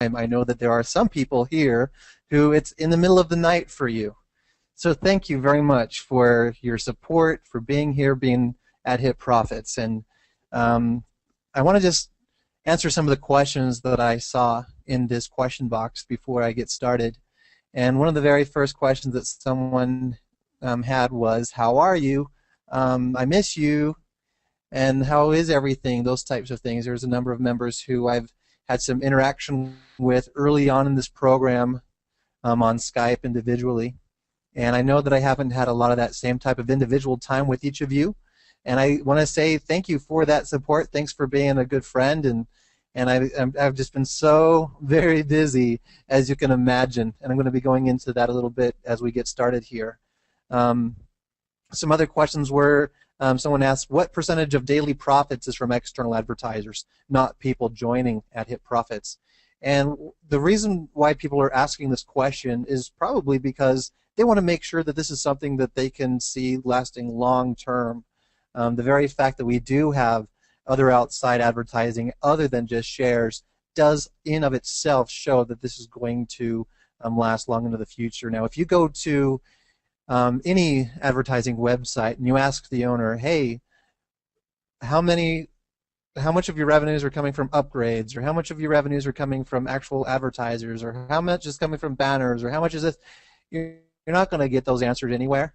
I know that there are some people here who it's in the middle of the night for you. So thank you very much for your support, for being here, being at Hit Profits. And I want to just answer some of the questions that I saw in this question box before I get started. And one of the very first questions that someone had was, how are you? I miss you. And how is everything? Those types of things. There's a number of members who I've had some interaction with early on in this program on Skype individually. And I know that I haven't had a lot of that same type of individual time with each of you. And I want to say thank you for that support. Thanks for being a good friend. And I've just been so very busy, as you can imagine. And I'm going to be going into that a little bit as we get started here. Some other questions were, someone asked, what percentage of daily profits is from external advertisers, not people joining at Hit Profits? And the reason why people are asking this question is probably because they want to make sure that this is something that they can see lasting long term. The very fact that we do have other outside advertising other than just shares does in of itself show that this is going to last long into the future. Now, if you go to any advertising website and you ask the owner, hey, how much of your revenues are coming from upgrades, or how much of your revenues are coming from actual advertisers, or how much is coming from banners, or how much is this, you're not going to get those answered anywhere.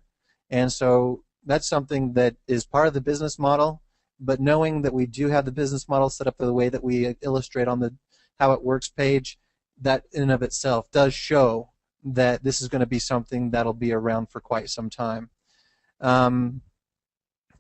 And so that's something that is part of the business model, but knowing that we do have the business model set up the way that we illustrate on the how it works page, that in and of itself does show that this is going to be something that'll be around for quite some time. Now,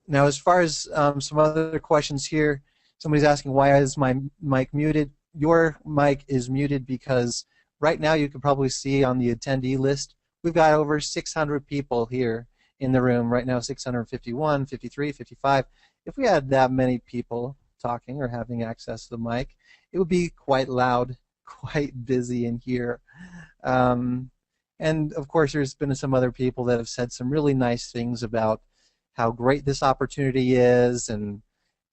as far as some other questions here, somebody's asking, why is my mic muted? Your mic is muted because right now you can probably see on the attendee list, we've got over 600 people here in the room right now, 651, 53, 55. If we had that many people talking or having access to the mic, it would be quite loud, quite busy in here. And of course, there's been some other people that have said some really nice things about how great this opportunity is and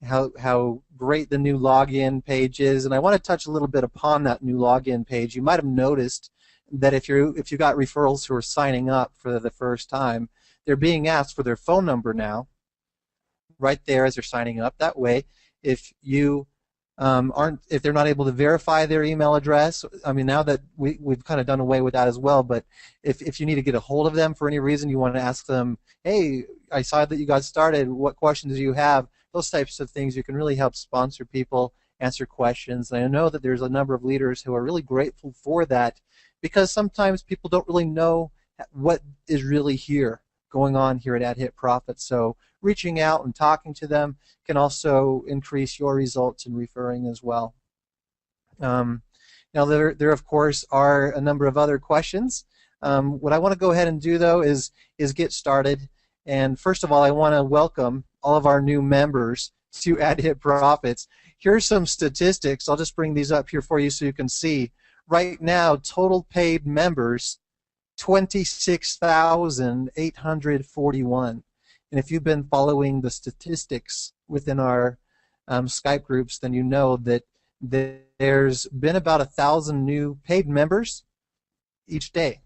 how great the new login page is. And I want to touch a little bit upon that new login page. You might have noticed that if you got referrals who are signing up for the first time, they're being asked for their phone number now, right there as they're signing up. That way, if you if they're not able to verify their email address, I mean, now that we've kind of done away with that as well, but if you need to get a hold of them for any reason, you want to ask them, hey, I saw that you got started, what questions do you have? Those types of things, you can really help sponsor people, answer questions. And I know that there's a number of leaders who are really grateful for that, because sometimes people don't really know what is really here, going on here at Hit Profits. So reaching out and talking to them can also increase your results in referring as well. Now there of course are a number of other questions. What I want to go ahead and do though is get started. And first of all, I want to welcome all of our new members to Hit Profits. Here's some statistics. I'll just bring these up here for you so you can see. Right now, total paid members, 26,841. And if you've been following the statistics within our Skype groups, then you know that there's been about 1,000 new paid members each day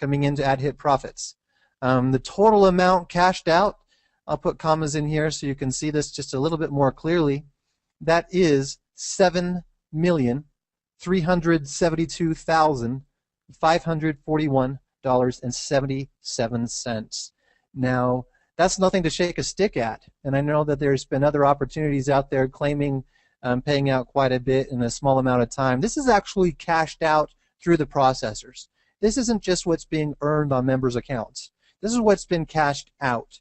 coming into Hit Profits. The total amount cashed out, I'll put commas in here so you can see this just a little bit more clearly, that is $7,372,541.77. Now, that's nothing to shake a stick at, and I know that there's been other opportunities out there claiming paying out quite a bit in a small amount of time. This is actually cashed out through the processors. This isn't just what's being earned on members' accounts. This is what's been cashed out.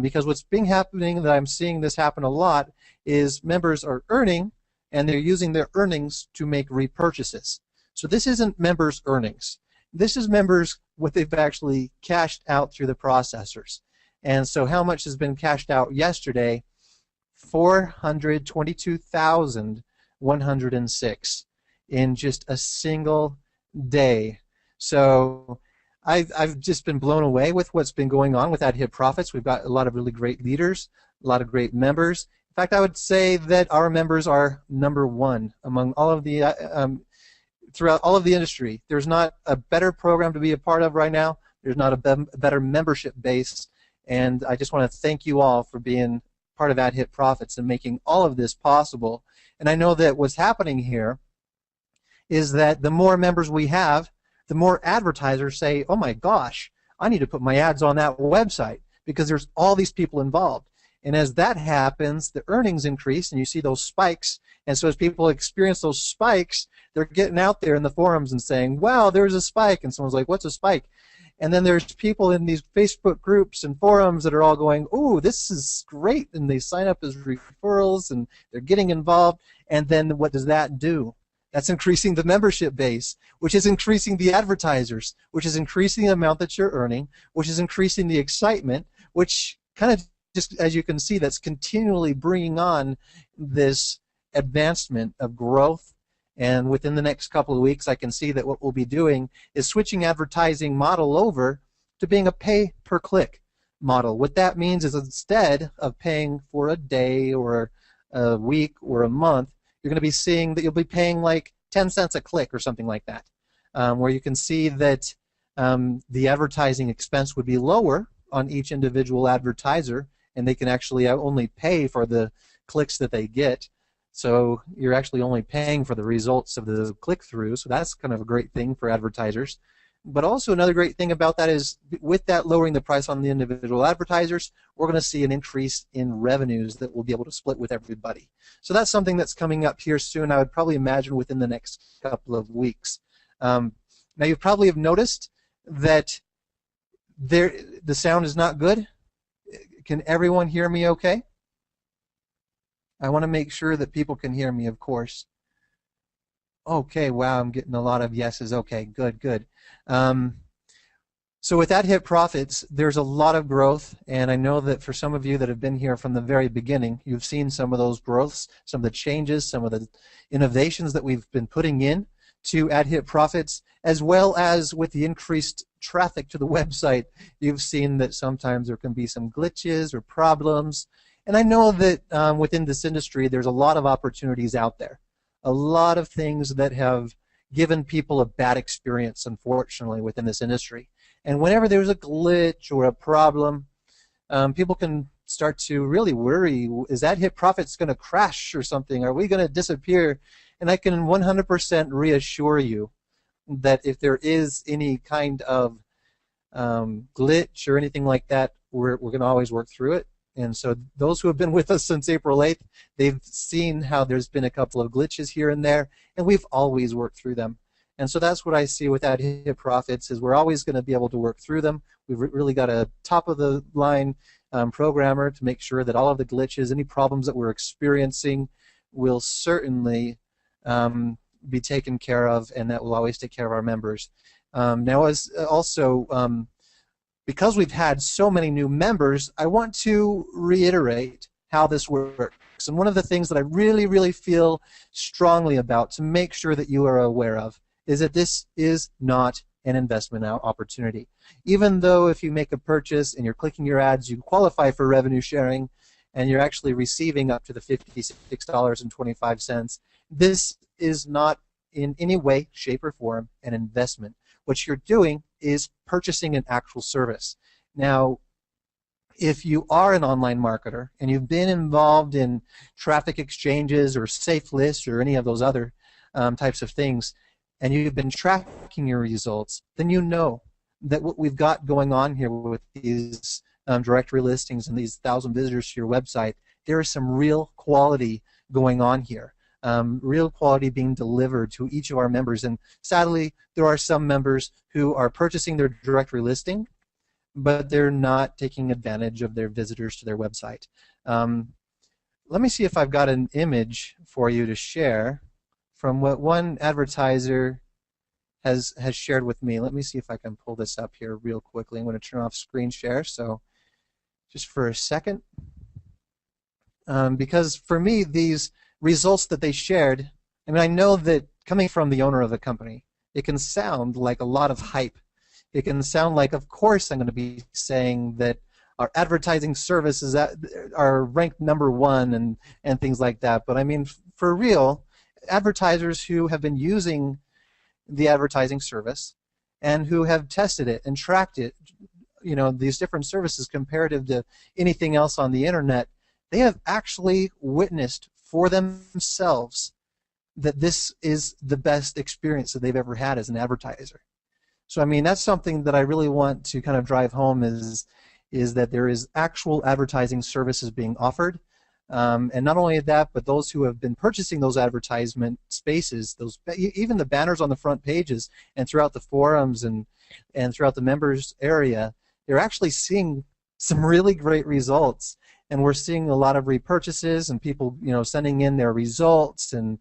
Because what's been happening, that I'm seeing this happen a lot, is members are earning, and they're using their earnings to make repurchases. So this isn't members' earnings. This is members what they've actually cashed out through the processors. And so how much has been cashed out yesterday? 422,106 in just a single day. So I've just been blown away with what's been going on with Hit Profits. We've got a lot of really great leaders, a lot of great members. In fact, I would say that our members are #1 among all of the throughout all of the industry. There's not a better program to be a part of right now. There's not a better membership base. And I just want to thank you all for being part of AdHit Profits and making all of this possible. And I know that what's happening here is that the more members we have, the more advertisers say, oh my gosh, I need to put my ads on that website because there's all these people involved. And as that happens, the earnings increase and you see those spikes. And so as people experience those spikes, they're getting out there in the forums and saying, wow, there's a spike. And someone's like, what's a spike? And then there's people in these Facebook groups and forums that are all going, ooh, this is great. And they sign up as referrals and they're getting involved. And then what does that do? That's increasing the membership base, which is increasing the advertisers, which is increasing the amount that you're earning, which is increasing the excitement, which kind of just, as you can see, that's continually bringing on this advancement of growth. And within the next couple of weeks, I can see that what we'll be doing is switching advertising model over to being a pay-per-click model. What that means is instead of paying for a day or a week or a month, you're going to be seeing that you'll be paying like 10 cents a click or something like that, where you can see that the advertising expense would be lower on each individual advertiser, and they can actually only pay for the clicks that they get. So you're actually only paying for the results of the click-through, so that's kind of a great thing for advertisers. But also another great thing about that is with that lowering the price on the individual advertisers, we're going to see an increase in revenues that we'll be able to split with everybody. So that's something that's coming up here soon, I would probably imagine within the next couple of weeks. Now you probably have noticed that the sound is not good. Can everyone hear me okay? I want to make sure that people can hear me, of course. Okay, wow, I'm getting a lot of yeses. Okay, good, good. So with AdHit Profits, there's a lot of growth, and I know that for some of you that have been here from the very beginning, you've seen some of those growths, some of the changes, some of the innovations that we've been putting in to AdHit Profits, as well as with the increased traffic to the website. You've seen that sometimes there can be some glitches or problems. And I know that within this industry, there's a lot of opportunities out there, a lot of things that have given people a bad experience, unfortunately, within this industry. And whenever there's a glitch or a problem, people can start to really worry, is AdHit Profits going to crash or something? Are we going to disappear? And I can 100% reassure you that if there is any kind of glitch or anything like that, we're going to always work through it. And so those who have been with us since April 8th, they've seen how there's been a couple of glitches here and there, and we've always worked through them. And so that's what I see with AdHit Profits, is we're always going to be able to work through them. We've really got a top-of-the-line programmer to make sure that all of the glitches, any problems that we're experiencing, will certainly be taken care of, and that will always take care of our members. Now, as also, because we've had so many new members, I want to reiterate how this works. And one of the things that I really, really feel strongly about to make sure that you are aware of is that this is not an investment opportunity. Even though if you make a purchase and you're clicking your ads, you qualify for revenue sharing, and you're actually receiving up to the $56.25, this is not in any way, shape, or form an investment. What you're doing is purchasing an actual service. Now, if you are an online marketer and you've been involved in traffic exchanges or safe lists or any of those other types of things, and you've been tracking your results, then you know that what we've got going on here with these directory listings and these 1,000 visitors to your website, there is some real quality going on here. Real quality being delivered to each of our members. And sadly, there are some members who are purchasing their directory listing, but they're not taking advantage of their visitors to their website. Let me see if I've got an image for you to share from what one advertiser has shared with me. Let me see if I can pull this up here real quickly. I'm going to turn off screen share, so just for a second. Because for me, these results that they shared, I mean, I know that coming from the owner of the company, it can sound like a lot of hype. It can sound like, of course, I'm going to be saying that our advertising services are ranked #1 and things like that. But I mean, for real, advertisers who have been using the advertising service and who have tested it and tracked it, these different services comparative to anything else on the internet, they have actually witnessed for themselves that this is the best experience that they've ever had as an advertiser. So I mean, that's something that I really want to kind of drive home is that there is actual advertising services being offered. And not only that, but those who have been purchasing those advertisement spaces, even the banners on the front pages and throughout the forums and throughout the members area, they're actually seeing some really great results. And we're seeing a lot of repurchases and people, sending in their results and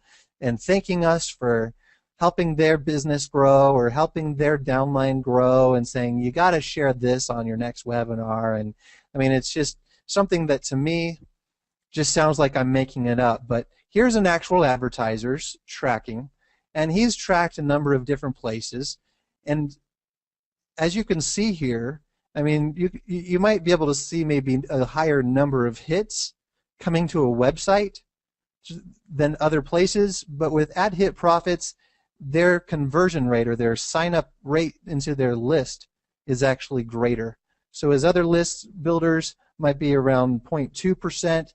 thanking us for helping their business grow or helping their downline grow and saying, you got to share this on your next webinar. And I mean, it's just something that to me just sounds like I'm making it up. But here's an actual advertiser's tracking, and he's tracked a number of different places. And as you can see here, I mean, you might be able to see maybe a higher number of hits coming to a website than other places, but with Ad Hit Profits, their conversion rate or their sign-up rate into their list is actually greater. So as other list builders might be around 0.2%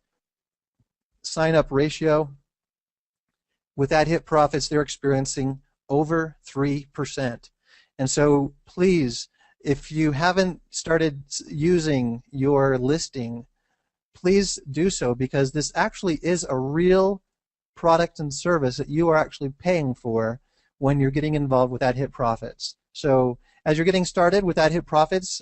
sign-up ratio, with Ad Hit Profits, they're experiencing over 3%. And so please, if you haven't started using your listing, please do so, because this actually is a real product and service that you are actually paying for when you're getting involved with Ad Hit Profits. So as you're getting started with Ad Hit Profits,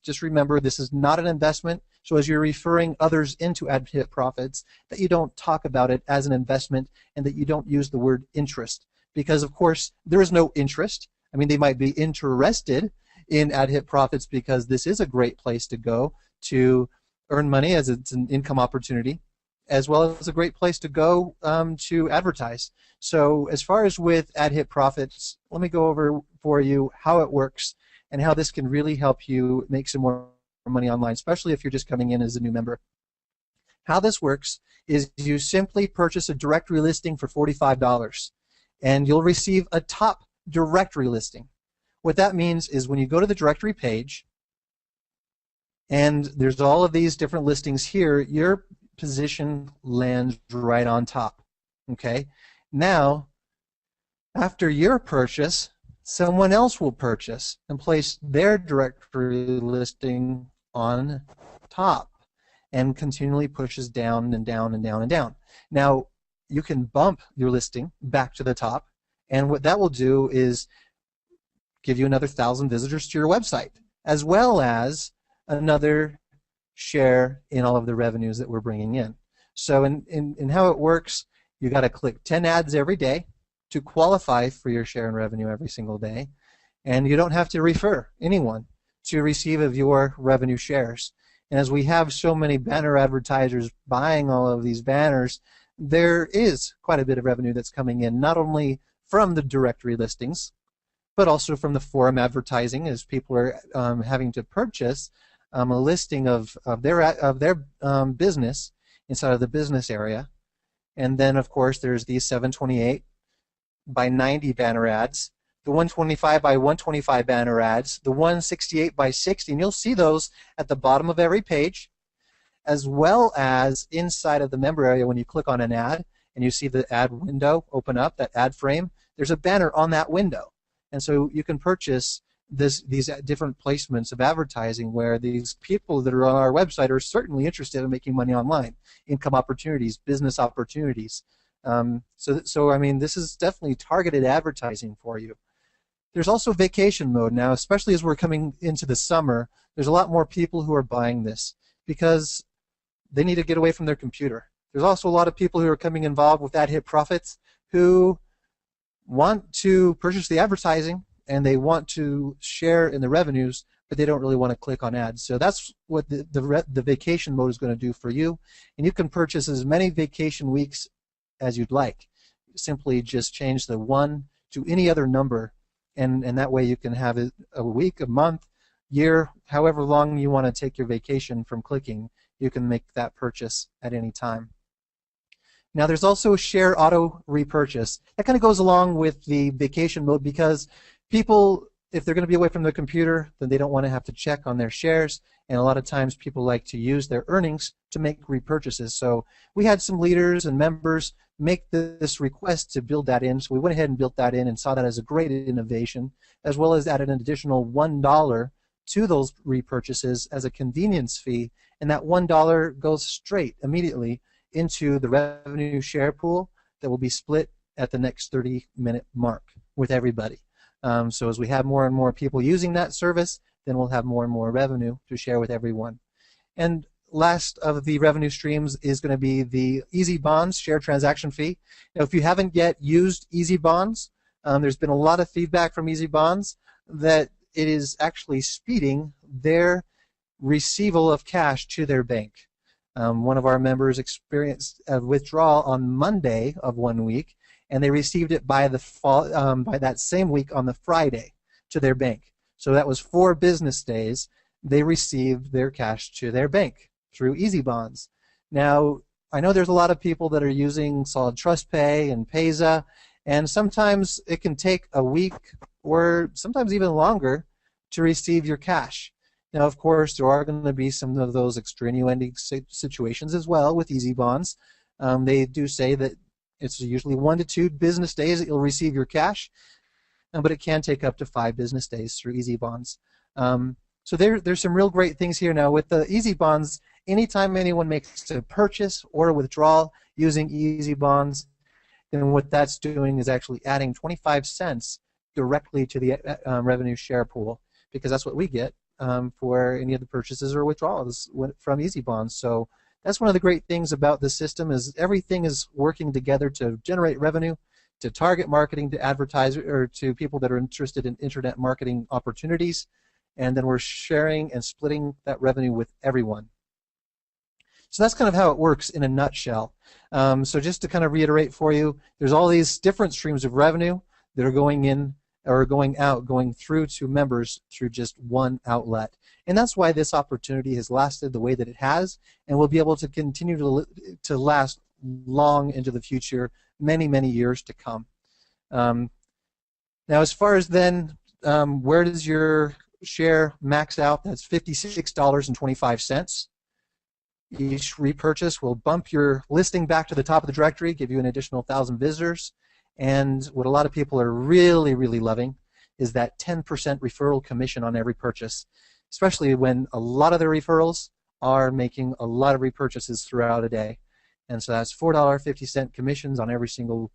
just remember this is not an investment. So as you're referring others into Ad Hit Profits, that you don't talk about it as an investment and that you don't use the word interest. Because of course there is no interest. I mean, they might be interested in Ad Hit Profits because this is a great place to go to earn money as it's an income opportunity, as well as a great place to go to advertise. So as far as with Ad Hit Profits, let me go over for you how it works and how this can really help you make some more money online, especially if you're just coming in as a new member. How this works is you simply purchase a directory listing for $45 and you'll receive a top directory listing. What that means is when you go to the directory page and there's all of these different listings here, your position lands right on top. Okay? Now, after your purchase, someone else will purchase and place their directory listing on top and continually pushes down and down and down and down. Now, you can bump your listing back to the top, and what that will do is give you another 1,000 visitors to your website, as well as another share in all of the revenues that we're bringing in. So in how it works, you got to click 10 ads every day to qualify for your share in revenue every single day, and you don't have to refer anyone to receive of your revenue shares. And as we have so many banner advertisers buying all of these banners, there is quite a bit of revenue that's coming in, not only from the directory listings, but also from the forum advertising, as people are having to purchase a listing of their business inside of the business area. And then, of course, there's these 728 by 90 banner ads, the 125 by 125 banner ads, the 168 by 60, and you'll see those at the bottom of every page, as well as inside of the member area when you click on an ad and you see the ad window open up, that ad frame, there's a banner on that window. And so you can purchase these different placements of advertising where these people that are on our website are certainly interested in making money online, income opportunities, business opportunities. So I mean, this is definitely targeted advertising for you. There's also vacation mode now, especially as we're coming into the summer. There's a lot more people who are buying this because they need to get away from their computer. There's also a lot of people who are coming involved with Ad Hit Profits who want to purchase the advertising and they want to share in the revenues, but they don't really want to click on ads. So that's what the vacation mode is going to do for you. And you can purchase as many vacation weeks as you'd like. Simply just change the 1 to any other number, and that way you can have it a week, a month, year, however long you want to take your vacation from clicking, you can make that purchase at any time. Now there's also share auto repurchase. That kind of goes along with the vacation mode because people, if they're going to be away from their computer, then they don't want to have to check on their shares. And a lot of times people like to use their earnings to make repurchases. So we had some leaders and members make this request to build that in. So we went ahead and built that in and saw that as a great innovation, as well as added an additional $1 to those repurchases as a convenience fee. And that $1 goes straight immediately into the revenue share pool that will be split at the next 30-minute mark with everybody. So as we have more and more people using that service, then we'll have more and more revenue to share with everyone. And last of the revenue streams is going to be the Easy Bonds share transaction fee. Now, if you haven't yet used Easy Bonds, there's been a lot of feedback from Easy Bonds that it is actually speeding their receival of cash to their bank. One of our members experienced a withdrawal on Monday of 1 week, and they received it by that same week on the Friday to their bank. So that was 4 business days. They received their cash to their bank through Easy Bonds. Now, I know there's a lot of people that are using Solid Trust Pay and Payza, and sometimes it can take a week or sometimes even longer to receive your cash. Now, of course, there are going to be some of those extenuating situations as well with Easy Bonds. They do say that it's usually 1 to 2 business days that you'll receive your cash, but it can take up to 5 business days through Easy Bonds. So there's some real great things here now. With the Easy Bonds, anytime anyone makes a purchase or a withdrawal using Easy Bonds, then what that's doing is actually adding 25 cents directly to the revenue share pool, because that's what we get for any of the purchases or withdrawals from Easy Bonds. So that's one of the great things about the system, is everything is working together to generate revenue, to target marketing to advertisers or to people that are interested in internet marketing opportunities, and then we're sharing and splitting that revenue with everyone. So that's kind of how it works in a nutshell. So just to kind of reiterate for you, there's all these different streams of revenue that are going in or going out, going through to members through just one outlet. And that's why this opportunity has lasted the way that it has, and will be able to continue to last long into the future, many, many years to come. Now, as far as then, where does your share max out? That's $56.25. Each repurchase will bump your listing back to the top of the directory, give you an additional 1,000 visitors. And what a lot of people are really, really loving is that 10% referral commission on every purchase, especially when a lot of the referrals are making a lot of repurchases throughout a day. And so that's $4.50 commissions on every single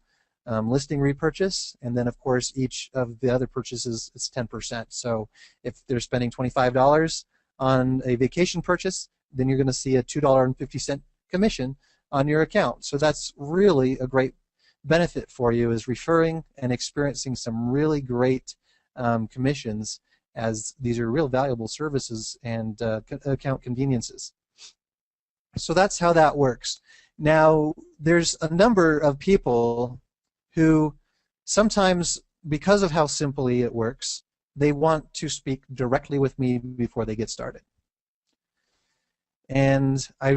listing repurchase. And then, of course, each of the other purchases is 10%. So if they're spending $25 on a vacation purchase, then you're going to see a $2.50 commission on your account. So that's really a great benefit for you, is referring and experiencing some really great commissions, as these are real valuable services and account conveniences. So that's how that works. Now, there's a number of people who sometimes, because of how simply it works, they want to speak directly with me before they get started. And I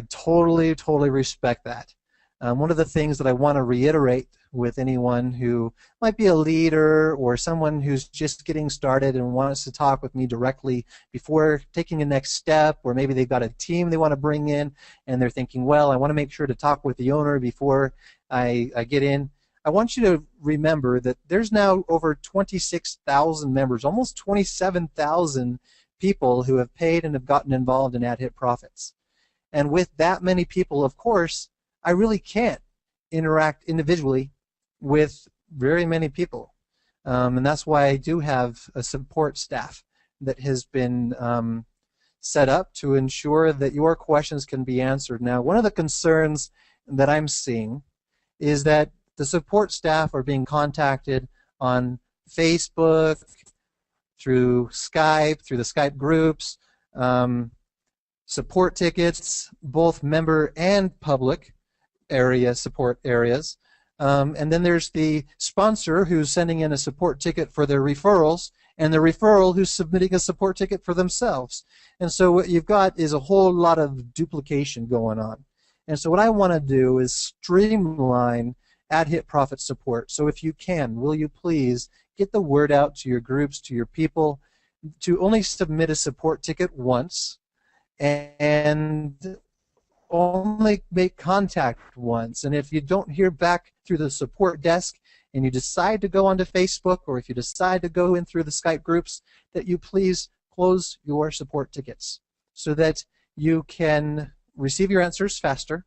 totally, totally respect that. One of the things that I want to reiterate with anyone who might be a leader or someone who's just getting started and wants to talk with me directly before taking a next step, or maybe they've got a team they want to bring in and they're thinking, well, I want to make sure to talk with the owner before I get in. I want you to remember that there's now over 26,000 members, almost 27,000 people who have paid and have gotten involved in Ad Hit Profits. And with that many people, of course, I really can't interact individually with very many people. And that's why I do have a support staff that has been set up to ensure that your questions can be answered. Now, one of the concerns that I'm seeing is that the support staff are being contacted on Facebook, through Skype, through the Skype groups, support tickets, both member and public area support areas. And then there's the sponsor who's sending in a support ticket for their referrals, and the referral who's submitting a support ticket for themselves. And so what you've got is a whole lot of duplication going on. And so what I want to do is streamline Hit Profit support. So if you can, will you please get the word out to your groups, to your people, to only submit a support ticket once and only make contact once. And if you don't hear back through the support desk and you decide to go onto Facebook, or if you decide to go in through the Skype groups, that you please close your support tickets so that you can receive your answers faster,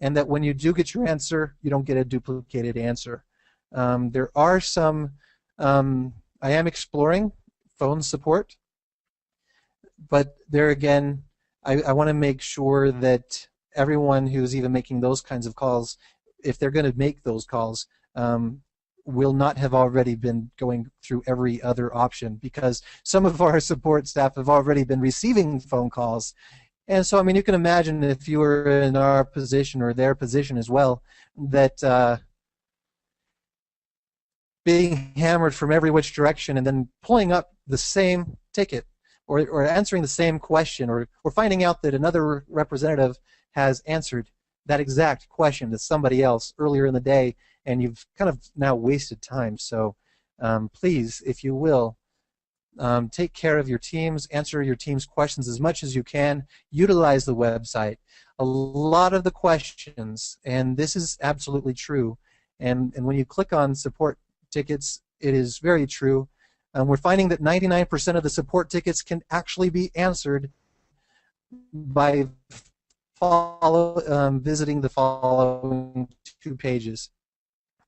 and that when you do get your answer, you don't get a duplicated answer. There are some, I am exploring phone support, but there again, I want to make sure that everyone who's even making those kinds of calls, if they're going to make those calls, will not have already been going through every other option, because some of our support staff have already been receiving phone calls. And so, I mean, you can imagine if you were in our position or their position as well, that being hammered from every which direction and then pulling up the same ticket, or answering the same question, or finding out that another representative has answered that exact question to somebody else earlier in the day, and you've kind of now wasted time. So please, if you will, take care of your teams, answer your team's questions as much as you can, utilize the website. A lot of the questions, and this is absolutely true, and when you click on support tickets, it is very true. We're finding that 99% of the support tickets can actually be answered by visiting the following 2 pages: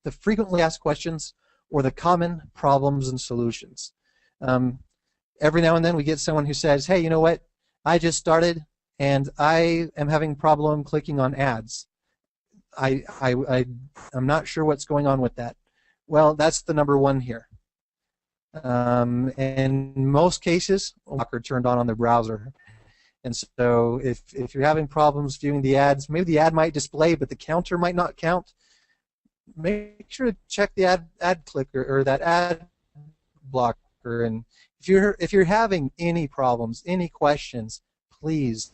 the frequently asked questions or the common problems and solutions. Every now and then we get someone who says, hey, you know what, I just started and I am having problem clicking on ads. I'm not sure what's going on with that. Well, that's the number one here. In most cases, blocker turned on the browser. And so if you're having problems viewing the ads, maybe the ad might display, but the counter might not count. Make sure to check the ad clicker or that ad blocker. And if you're having any problems, any questions, please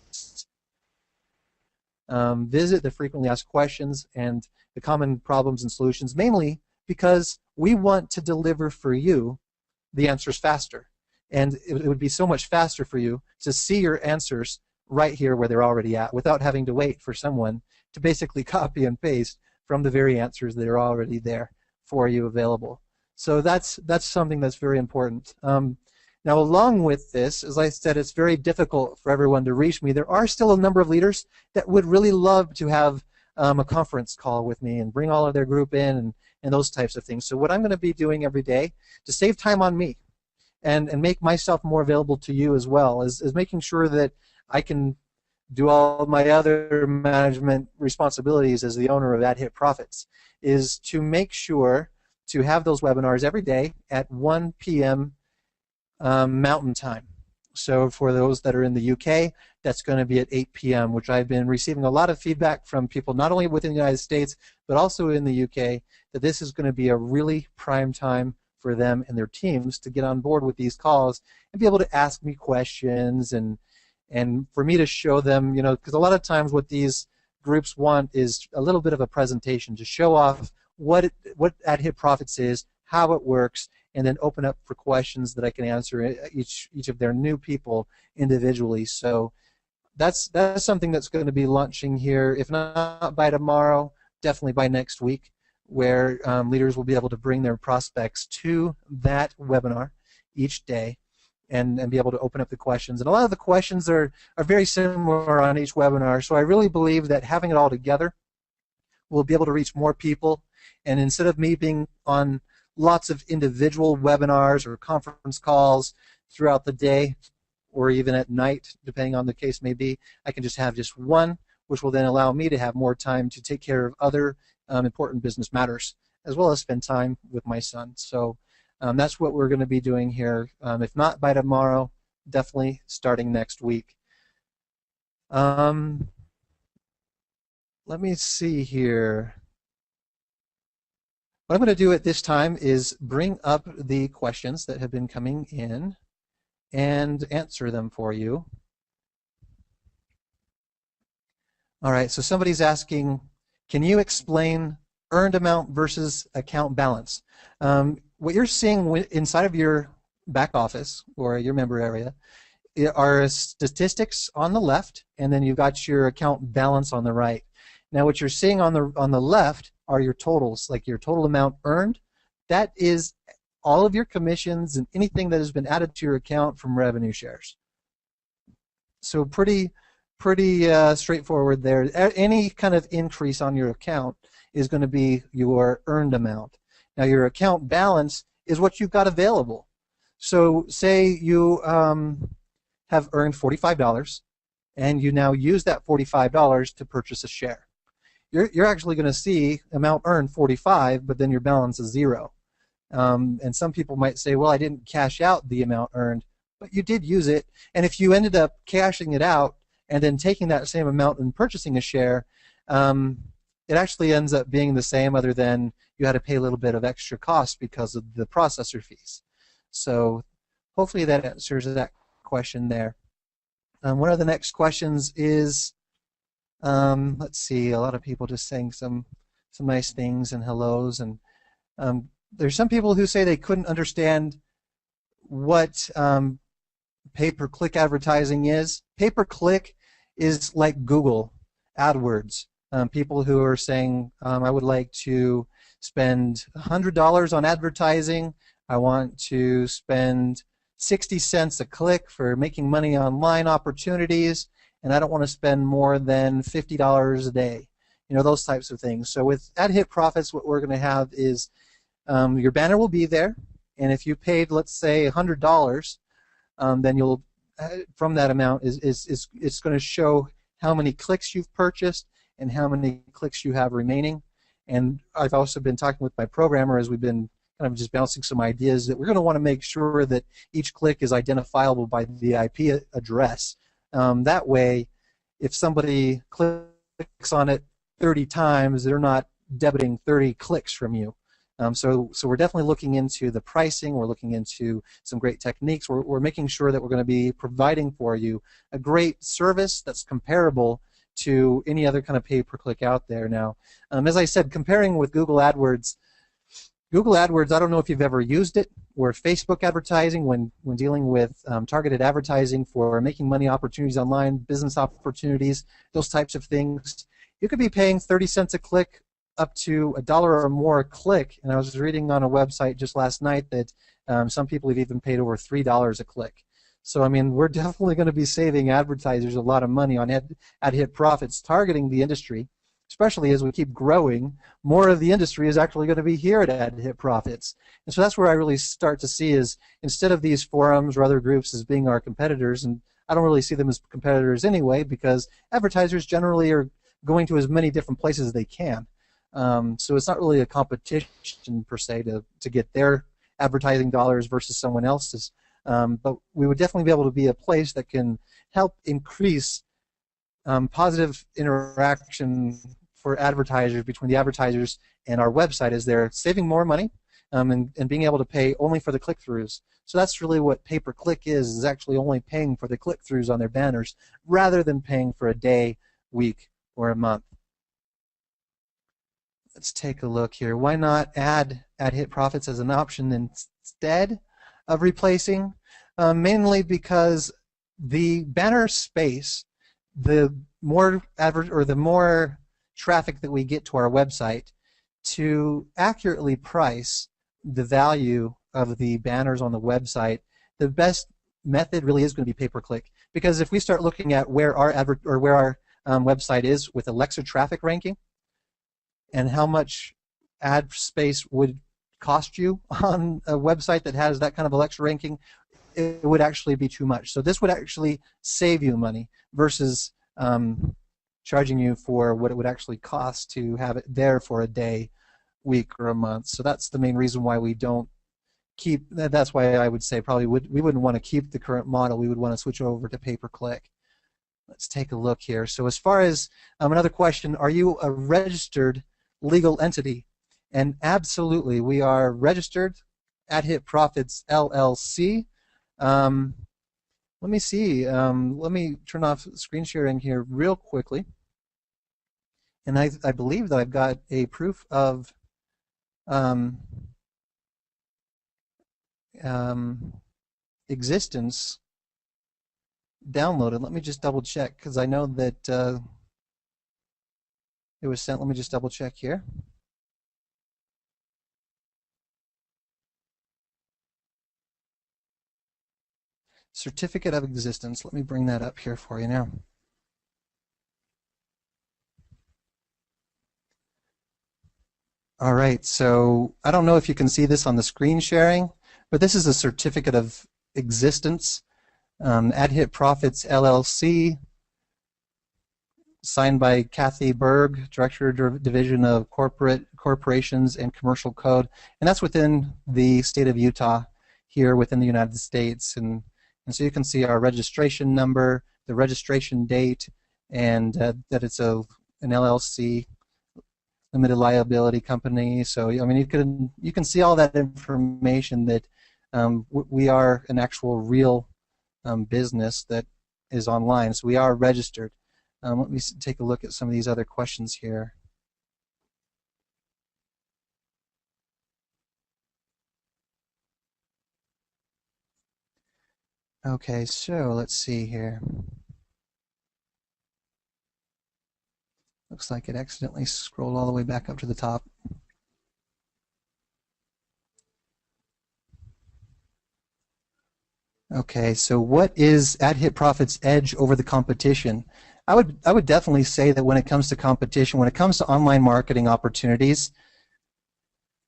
visit the frequently asked questions and the common problems and solutions, mainly because we want to deliver for you the answers faster. And it would be so much faster for you to see your answers right here where they're already at, without having to wait for someone to basically copy and paste from the very answers that are already there for you available. So that's something that's very important. Now, along with this, as I said, it's very difficult for everyone to reach me. There are still a number of leaders that would really love to have a conference call with me and bring all of their group in and those types of things. So what I'm going to be doing every day to save time on me and make myself more available to you as well is making sure that I can do all of my other management responsibilities as the owner of Hit Profits, is to make sure to have those webinars every day at 1 p.m. Mountain Time. So for those that are in the UK, that's going to be at 8 p.m., which I've been receiving a lot of feedback from people not only within the United States, but also in the UK, that this is going to be a really prime time for them and their teams to get on board with these calls and be able to ask me questions and for me to show them, you know, because a lot of times what these groups want is a little bit of a presentation to show off what Hit Profits is, how it works, and then open up for questions that I can answer each of their new people individually. So that's something that's going to be launching here, if not by tomorrow, definitely by next week, where leaders will be able to bring their prospects to that webinar each day and be able to open up the questions. And a lot of the questions are very similar on each webinar, so I really believe that having it all together will be able to reach more people. And instead of me being on lots of individual webinars or conference calls throughout the day or even at night, depending on the case may be, I can just have just one, which will then allow me to have more time to take care of other important business matters, as well as spend time with my son. So that's what we're going to be doing here. If not by tomorrow, definitely starting next week. Let me see here. What I'm going to do at this time is bring up the questions that have been coming in and answer them for you. All right, so somebody's asking, can you explain earned amount versus account balance? What you're seeing inside of your back office or your member area are statistics on the left, and then you've got your account balance on the right. Now, what you're seeing on the left are your totals, like your total amount earned. That is all of your commissions and anything that has been added to your account from revenue shares. So pretty straightforward there. Any kind of increase on your account is going to be your earned amount. Now, your account balance is what you've got available. So say you have earned $45 and you now use that $45 to purchase a share. You're actually going to see amount earned 45, but then your balance is 0. And some people might say, well, I didn't cash out the amount earned, but you did use it. And if you ended up cashing it out and then taking that same amount and purchasing a share, it actually ends up being the same, other than you had to pay a little bit of extra cost because of the processor fees. So hopefully that answers that question there. One of the next questions is, let's see, a lot of people just saying some nice things and hellos, and there's some people who say they couldn't understand what pay-per-click advertising is. Pay-per-click is like Google AdWords. People who are saying, I would like to spend $100 on advertising. I want to spend 60 cents a click for making money online opportunities, and I don't want to spend more than $50 a day. You know, those types of things. So with AdHit Profits, what we're going to have is your banner will be there, and if you paid, let's say, $100, then you'll, from that amount, it's going to show how many clicks you've purchased and how many clicks you have remaining. And I've also been talking with my programmer as we've been kind of just bouncing some ideas that we're going to want to make sure that each click is identifiable by the IP address. That way, if somebody clicks on it 30 times, they're not debiting 30 clicks from you. So we're definitely looking into the pricing. We're looking into some great techniques. We're making sure that we're going to be providing for you a great service that's comparable to any other kind of pay-per-click out there now. As I said, comparing with Google AdWords, I don't know if you've ever used it, or Facebook advertising when dealing with targeted advertising for making money opportunities online, business opportunities, those types of things. You could be paying 30 cents a click up to $1 or more a click, and I was reading on a website just last night that some people have even paid over $3 a click. So I mean, we're definitely going to be saving advertisers a lot of money on AdHit Profits targeting the industry, especially as we keep growing. More of the industry is actually going to be here at AdHit Profits, and so that's where I really start to see is, instead of these forums or other groups as being our competitors, and I don't really see them as competitors anyway, because advertisers generally are going to as many different places as they can. So it's not really a competition per se to get their advertising dollars versus someone else's. But we would definitely be able to be a place that can help increase positive interaction for advertisers, between the advertisers and our website, as they're saving more money and being able to pay only for the click-throughs. So that's really what pay-per-click is actually only paying for the click-throughs on their banners rather than paying for a day, week, or a month. Let's take a look here. Why not add AdHit Profits as an option instead of replacing? Mainly because the banner space, the more traffic that we get to our website, to accurately price the value of the banners on the website, the best method really is going to be pay-per-click. Because if we start looking at where our website is with Alexa traffic ranking, and how much ad space would cost you on a website that has that kind of Alexa ranking, it would actually be too much. So this would actually save you money versus charging you for what it would actually cost to have it there for a day, week, or a month. So that's the main reason why we don't keep. That's why I would say probably we wouldn't want to keep the current model. We would want to switch over to pay-per-click. Let's take a look here. So as far as another question, are you a registered legal entity? And absolutely, we are registered, AdHit Profits LLC. Let me see. Let me turn off screen sharing here real quickly. And I believe that I've got a proof of um, existence downloaded. Let me just double check because I know that it was sent. Let me just double check here. Certificate of existence. Let me bring that up here for you now. All right, so I don't know if you can see this on the screen sharing, but this is a certificate of existence, AdHit Profits LLC, signed by Kathy Berg, Director of Division of Corporations and Commercial Code, and that's within the state of Utah here within the United States. And so you can see our registration number, the registration date, and that it's an LLC, limited liability company. So I mean, you can see all that information that we are an actual real business that is online. So we are registered. Let me take a look at some of these other questions here. Okay, so let's see here. Looks like it accidentally scrolled all the way back up to the top. Okay, so what is AdHit Profits' edge over the competition? I would definitely say that when it comes to competition, when it comes to online marketing opportunities,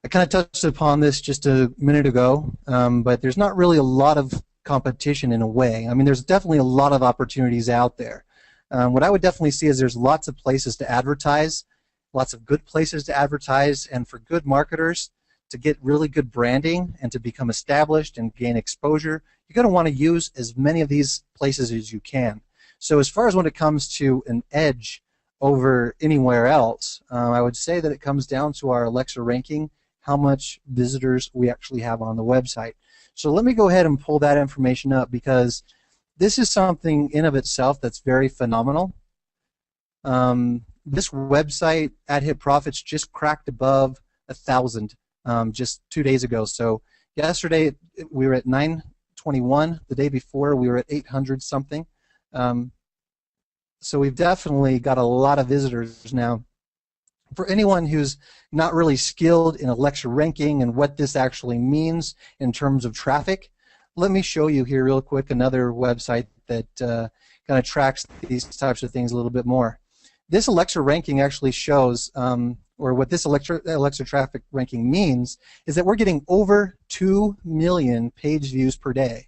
I kind of touched upon this just a minute ago, but there's not really a lot of competition in a way. I mean, there's definitely a lot of opportunities out there. What I would definitely see is there's lots of places to advertise, lots of good places to advertise, and for good marketers to get really good branding and to become established and gain exposure, you're going to want to use as many of these places as you can. So as far as when it comes to an edge over anywhere else, I would say that it comes down to our Alexa ranking, how much visitors we actually have on the website. So let me go ahead and pull that information up because this is something in of itself that's very phenomenal. This website, AdHit Profits, just cracked above 1,000 just 2 days ago. So yesterday we were at 921. The day before we were at 800 something. So we've definitely got a lot of visitors now. For anyone who's not really skilled in Alexa ranking and what this actually means in terms of traffic, let me show you here real quick another website that kind of tracks these types of things a little bit more. This Alexa ranking actually shows, or what this Alexa traffic ranking means, is that we're getting over 2 million page views per day.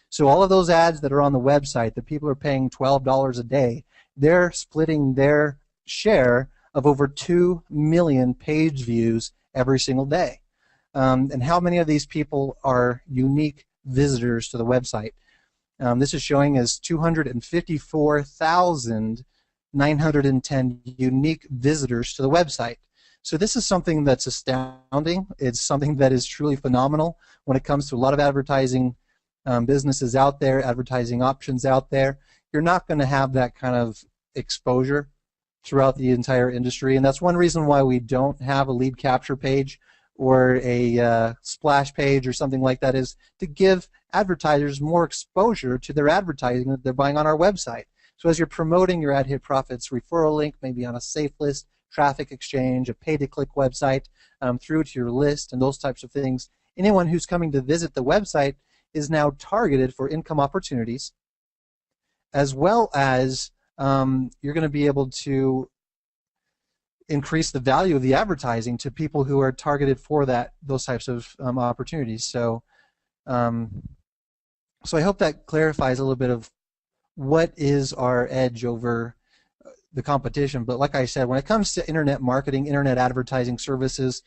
So all of those ads that are on the website that people are paying $12 a day, they're splitting their share of over 2 million page views every single day. And how many of these people are unique visitors to the website? This is showing as 254,910 unique visitors to the website. So this is something that's astounding. It's something that is truly phenomenal when it comes to a lot of advertising businesses out there, advertising options out there. You're not going to have that kind of exposure throughout the entire industry, and that's one reason why we don't have a lead capture page or a splash page or something like that, is to give advertisers more exposure to their advertising that they're buying on our website. So as you're promoting your AdHit Profits referral link, maybe on a safe list, traffic exchange, a pay-to-click website, through to your list and those types of things, anyone who's coming to visit the website is now targeted for income opportunities, as well as you're going to be able to increase the value of the advertising to people who are targeted for those types of opportunities. So, so I hope that clarifies a little bit of what is our edge over the competition. But like I said, when it comes to internet marketing, internet advertising services,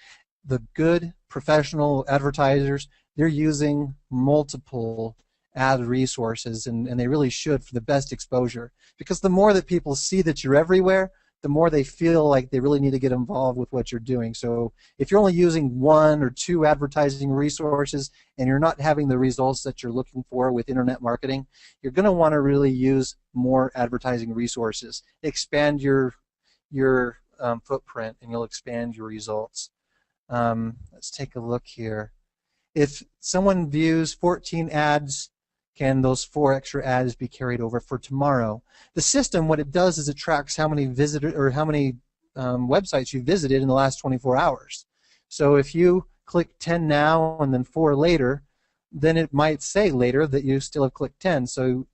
the good professional advertisers, they're using multiple ad resources, and they really should, for the best exposure. Because the more that people see that you're everywhere, the more they feel like they really need to get involved with what you're doing. So if you're only using 1 or 2 advertising resources and you're not having the results that you're looking for with internet marketing, you're going to want to really use more advertising resources. Expand your footprint, and you'll expand your results. Let's take a look here. If someone views 14 ads, can those 4 extra ads be carried over for tomorrow? The system, what it does is it tracks how many visitors or how many websites you visited in the last 24 hours. So if you click 10 now and then 4 later, then it might say later that you still have clicked 10. So,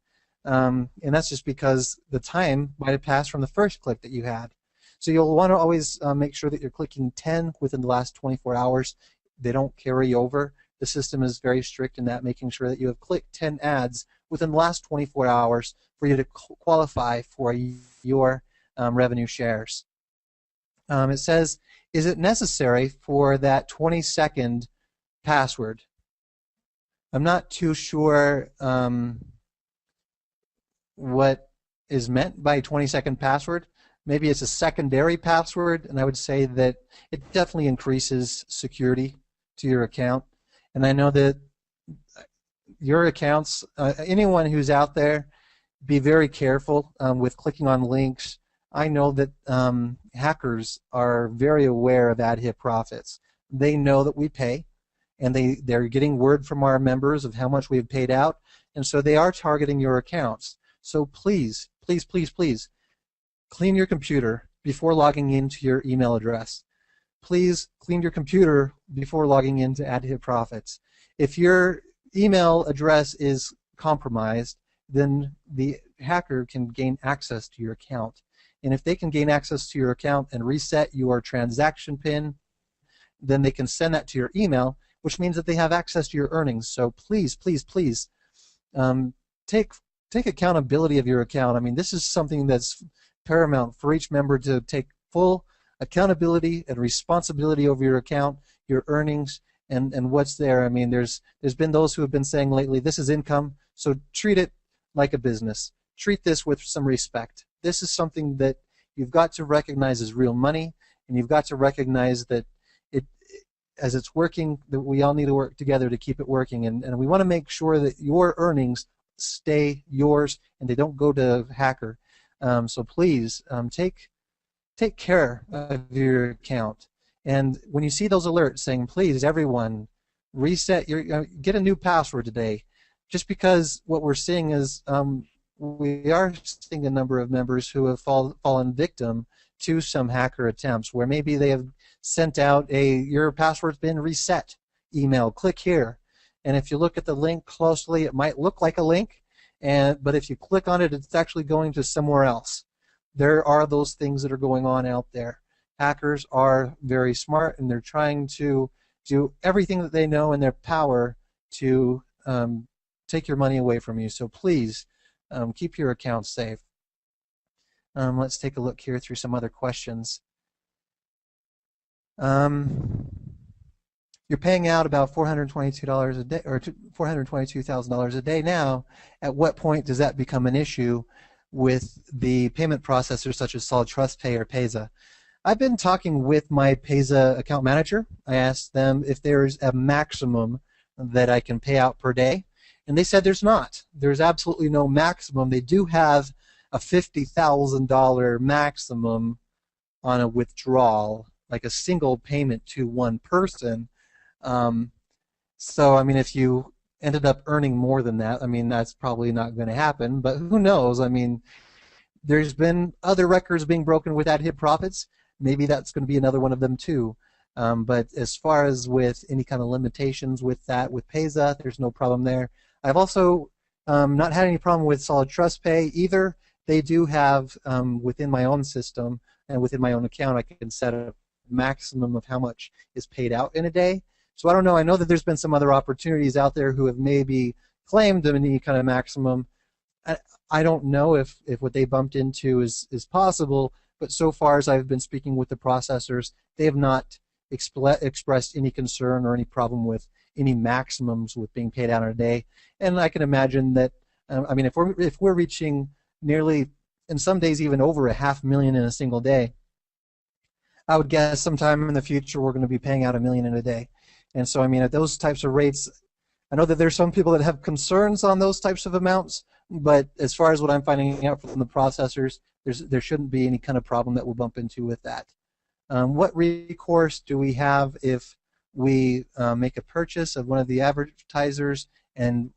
and that's just because the time might have passed from the first click that you had. So you'll want to always make sure that you're clicking 10 within the last 24 hours. They don't carry over. The system is very strict in that, making sure that you have clicked 10 ads within the last 24 hours for you to qualify for your revenue shares. It says, is it necessary for that 20-second password? I'm not too sure what is meant by 20-second password. Maybe it's a secondary password, and I would say that it definitely increases security to your account. And I know that your accounts, anyone who's out there, be very careful with clicking on links. I know that hackers are very aware of ad hit profits. They know that we pay, and they're getting word from our members of how much we've paid out, and so they are targeting your accounts. So please, please, please, please, clean your computer before logging into your email address. Please clean your computer before logging into Ad Hit Profits. If your email address is compromised, then the hacker can gain access to your account. And if they can gain access to your account and reset your transaction PIN, then they can send that to your email, which means that they have access to your earnings. So please, please, please, take accountability of your account. I mean, this is something that's paramount for each member to take full accountability and responsibility over your account, your earnings, and what's there. I mean, there's been those who have been saying lately, this is income, so treat it like a business. Treat this with some respect. This is something that you've got to recognize as real money, and you've got to recognize that as it's working, that we all need to work together to keep it working, and we want to make sure that your earnings stay yours and they don't go to hacker. So please take care of your account. And when you see those alerts saying, please, everyone, reset your, get a new password today, just because what we're seeing is we are seeing a number of members who have fallen victim to some hacker attempts where maybe they have sent out your password's been reset email, click here. And if you look at the link closely, it might look like a link, but if you click on it, it's actually going to somewhere else. There are those things that are going on out there. Hackers are very smart, and they're trying to do everything that they know in their power to take your money away from you. So please keep your account safe. Let's take a look here through some other questions. You're paying out about $422 a day, or $422,000 a day now. At what point does that become an issue with the payment processors such as Solid Trust Pay or Payza? I've been talking with my Payza account manager. I asked them if there's a maximum that I can pay out per day, and they said there's not. There's absolutely no maximum. They do have a $50,000 maximum on a withdrawal, like a single payment to one person. So, I mean, if you ended up earning more than that, I mean, that's probably not going to happen, but who knows? I mean, there's been other records being broken with ad hit profits. Maybe that's going to be another one of them too. But as far as with any kind of limitations with that, with Payza, there's no problem there. I've also not had any problem with Solid Trust Pay either. They do have, within my own system and within my own account, I can set a maximum of how much is paid out in a day. So I don't know. I know that there's been some other opportunities out there who have maybe claimed any kind of maximum. I don't know if what they bumped into is possible, but so far as I've been speaking with the processors, they have not expressed any concern or any problem with any maximums with being paid out in a day. And I can imagine that, I mean, if we're reaching nearly, in some days even over $500,000 in a single day, I would guess sometime in the future we're going to be paying out $1 million in a day. And so, I mean, at those types of rates, I know that there's some people that have concerns on those types of amounts, but as far as what I'm finding out from the processors, there shouldn't be any kind of problem that we'll bump into with that. What recourse do we have if we make a purchase of one of the advertisers and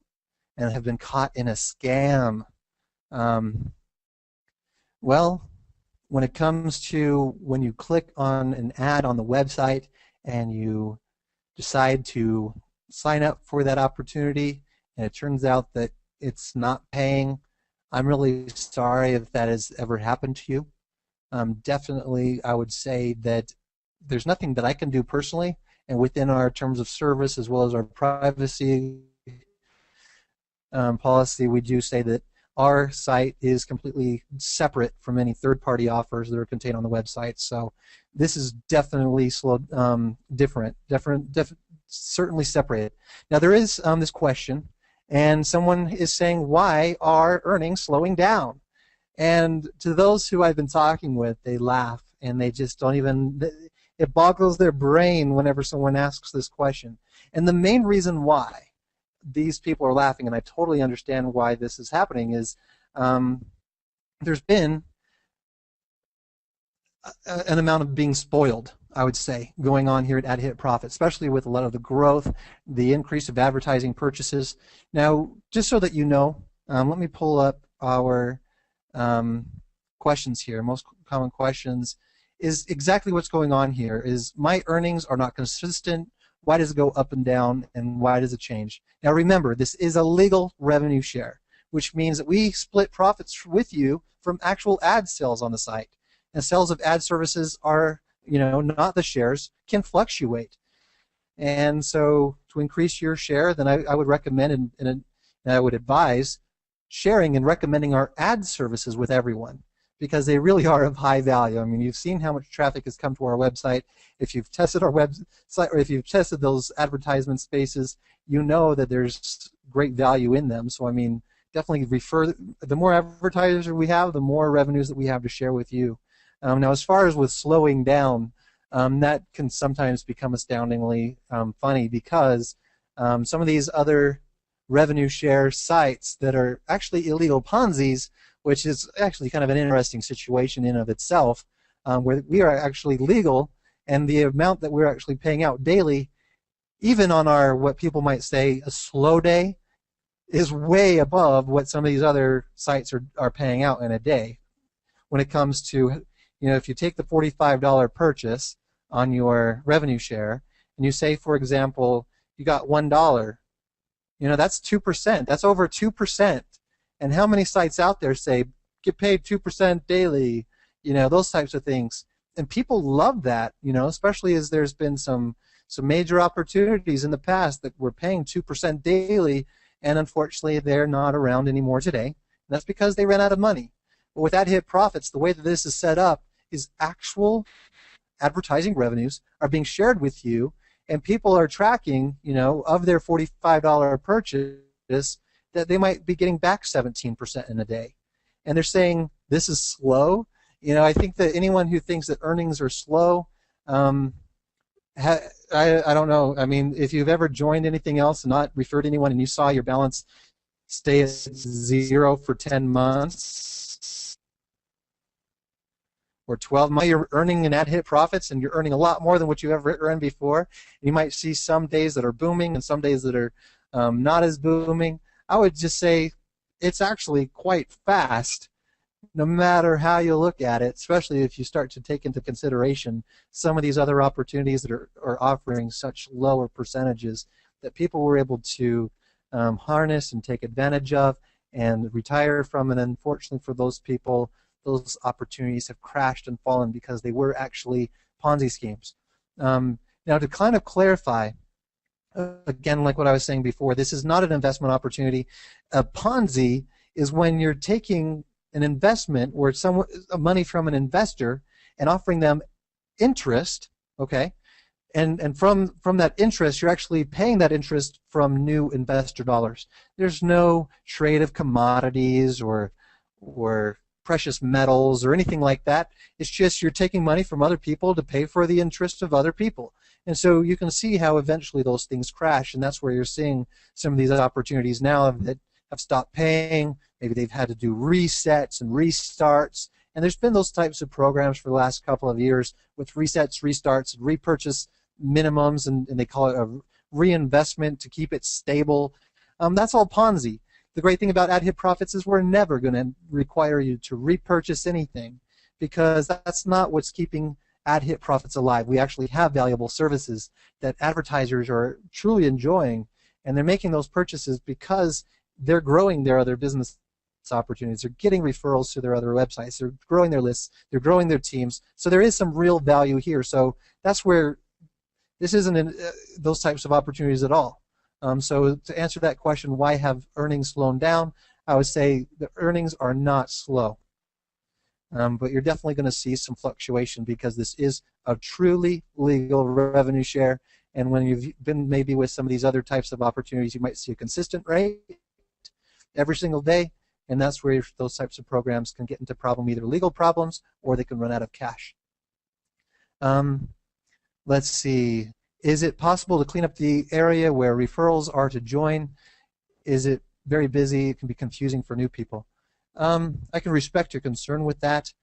have been caught in a scam? Um, well, when it comes to when you click on an ad on the website and you decide to sign up for that opportunity and it turns out that it's not paying, I'm really sorry if that has ever happened to you. Definitely, I would say that there's nothing that I can do personally, and within our terms of service as well as our privacy policy, we do say that our site is completely separate from any third-party offers that are contained on the website. So this is definitely different, certainly separated. Now there is this question, and someone is saying, why are earnings slowing down? And to those who I've been talking with, they laugh and they just don't even, it boggles their brain whenever someone asks this question. And the main reason why these people are laughing, and I totally understand why this is happening, is there's been an amount of being spoiled, I would say, going on here at Hit Profit, especially with a lot of the growth, the increase of advertising purchases. Now, just so that you know, let me pull up our questions here. Most common questions is exactly what's going on here. Is my earnings are not consistent. Why does it go up and down, and why does it change? Now remember, this is a legal revenue share, which means that we split profits with you from actual ad sales on the site. And sales of ad services are, not the shares, can fluctuate. And so to increase your share, then I would recommend and I would advise sharing and recommending our ad services with everyone, because they really are of high value. I mean, you've seen how much traffic has come to our website. If you've tested our website, or if you've tested those advertisement spaces, you know that there's great value in them. So I mean, definitely refer. The more advertisers we have, the more revenues that we have to share with you. Now, as far as with slowing down, that can sometimes become astoundingly funny, because some of these other revenue share sites that are actually illegal Ponzi's, which is actually kind of an interesting situation in of itself, where we are actually legal, and the amount that we're actually paying out daily, even on our, what people might say, a slow day, is way above what some of these other sites are paying out in a day. When it comes to, if you take the $45 purchase on your revenue share, and you say, for example, you got $1, that's 2%. That's over 2%. And how many sites out there say, get paid 2% daily, those types of things. And people love that, especially as there's been some major opportunities in the past that were paying 2% daily, and unfortunately they're not around anymore today. And that's because they ran out of money. But with Hit Profits, the way that this is set up is actual advertising revenues are being shared with you, and people are tracking, of their $45 purchase, that they might be getting back 17% in a day. And they're saying this is slow. I think that anyone who thinks that earnings are slow, I don't know. I mean, if you've ever joined anything else and not referred to anyone, and you saw your balance stay at 0 for 10 months or 12 months, you're earning an Hit Profits, and you're earning a lot more than what you've ever earned before. You might see some days that are booming and some days that are not as booming. I would just say it's actually quite fast, no matter how you look at it, especially if you start to take into consideration some of these other opportunities that are offering such lower percentages that people were able to harness and take advantage of and retire from. And unfortunately for those people, those opportunities have crashed and fallen because they were actually Ponzi schemes. Now, to kind of clarify, again, like what I was saying before, this is not an investment opportunity. A Ponzi is when you're taking an investment or some money from an investor and offering them interest, okay, and from that interest, you're actually paying that interest from new investor dollars. There's no trade of commodities or precious metals or anything like that. It's just you're taking money from other people to pay for the interest of other people. And so you can see how eventually those things crash, and that's where you're seeing some of these opportunities now that have stopped paying. Maybe they've had to do resets and restarts, And there's been those types of programs for the last couple of years with resets, restarts, repurchase minimums, and they call it a reinvestment to keep it stable. That's all Ponzi. The great thing about Ad-Hit Profits is we're never going to require you to repurchase anything, because that's not what's keeping Ad-Hit Profits alive. We actually have valuable services that advertisers are truly enjoying, and they're making those purchases because they're growing their other business opportunities. They're getting referrals to their other websites. They're growing their lists. They're growing their teams. So there is some real value here. So that's where this isn't in those types of opportunities at all. So to answer that question, why have earnings slowed down? I would say the earnings are not slow. But you're definitely going to see some fluctuation because this is a truly legal revenue share. And when you've been maybe with some of these other types of opportunities, you might see a consistent rate every single day. And that's where those types of programs can get into either legal problems or they can run out of cash. Let's see. Is it possible to clean up the area where referrals are to join? Is it very busy? It can be confusing for new people. I can respect your concern with that.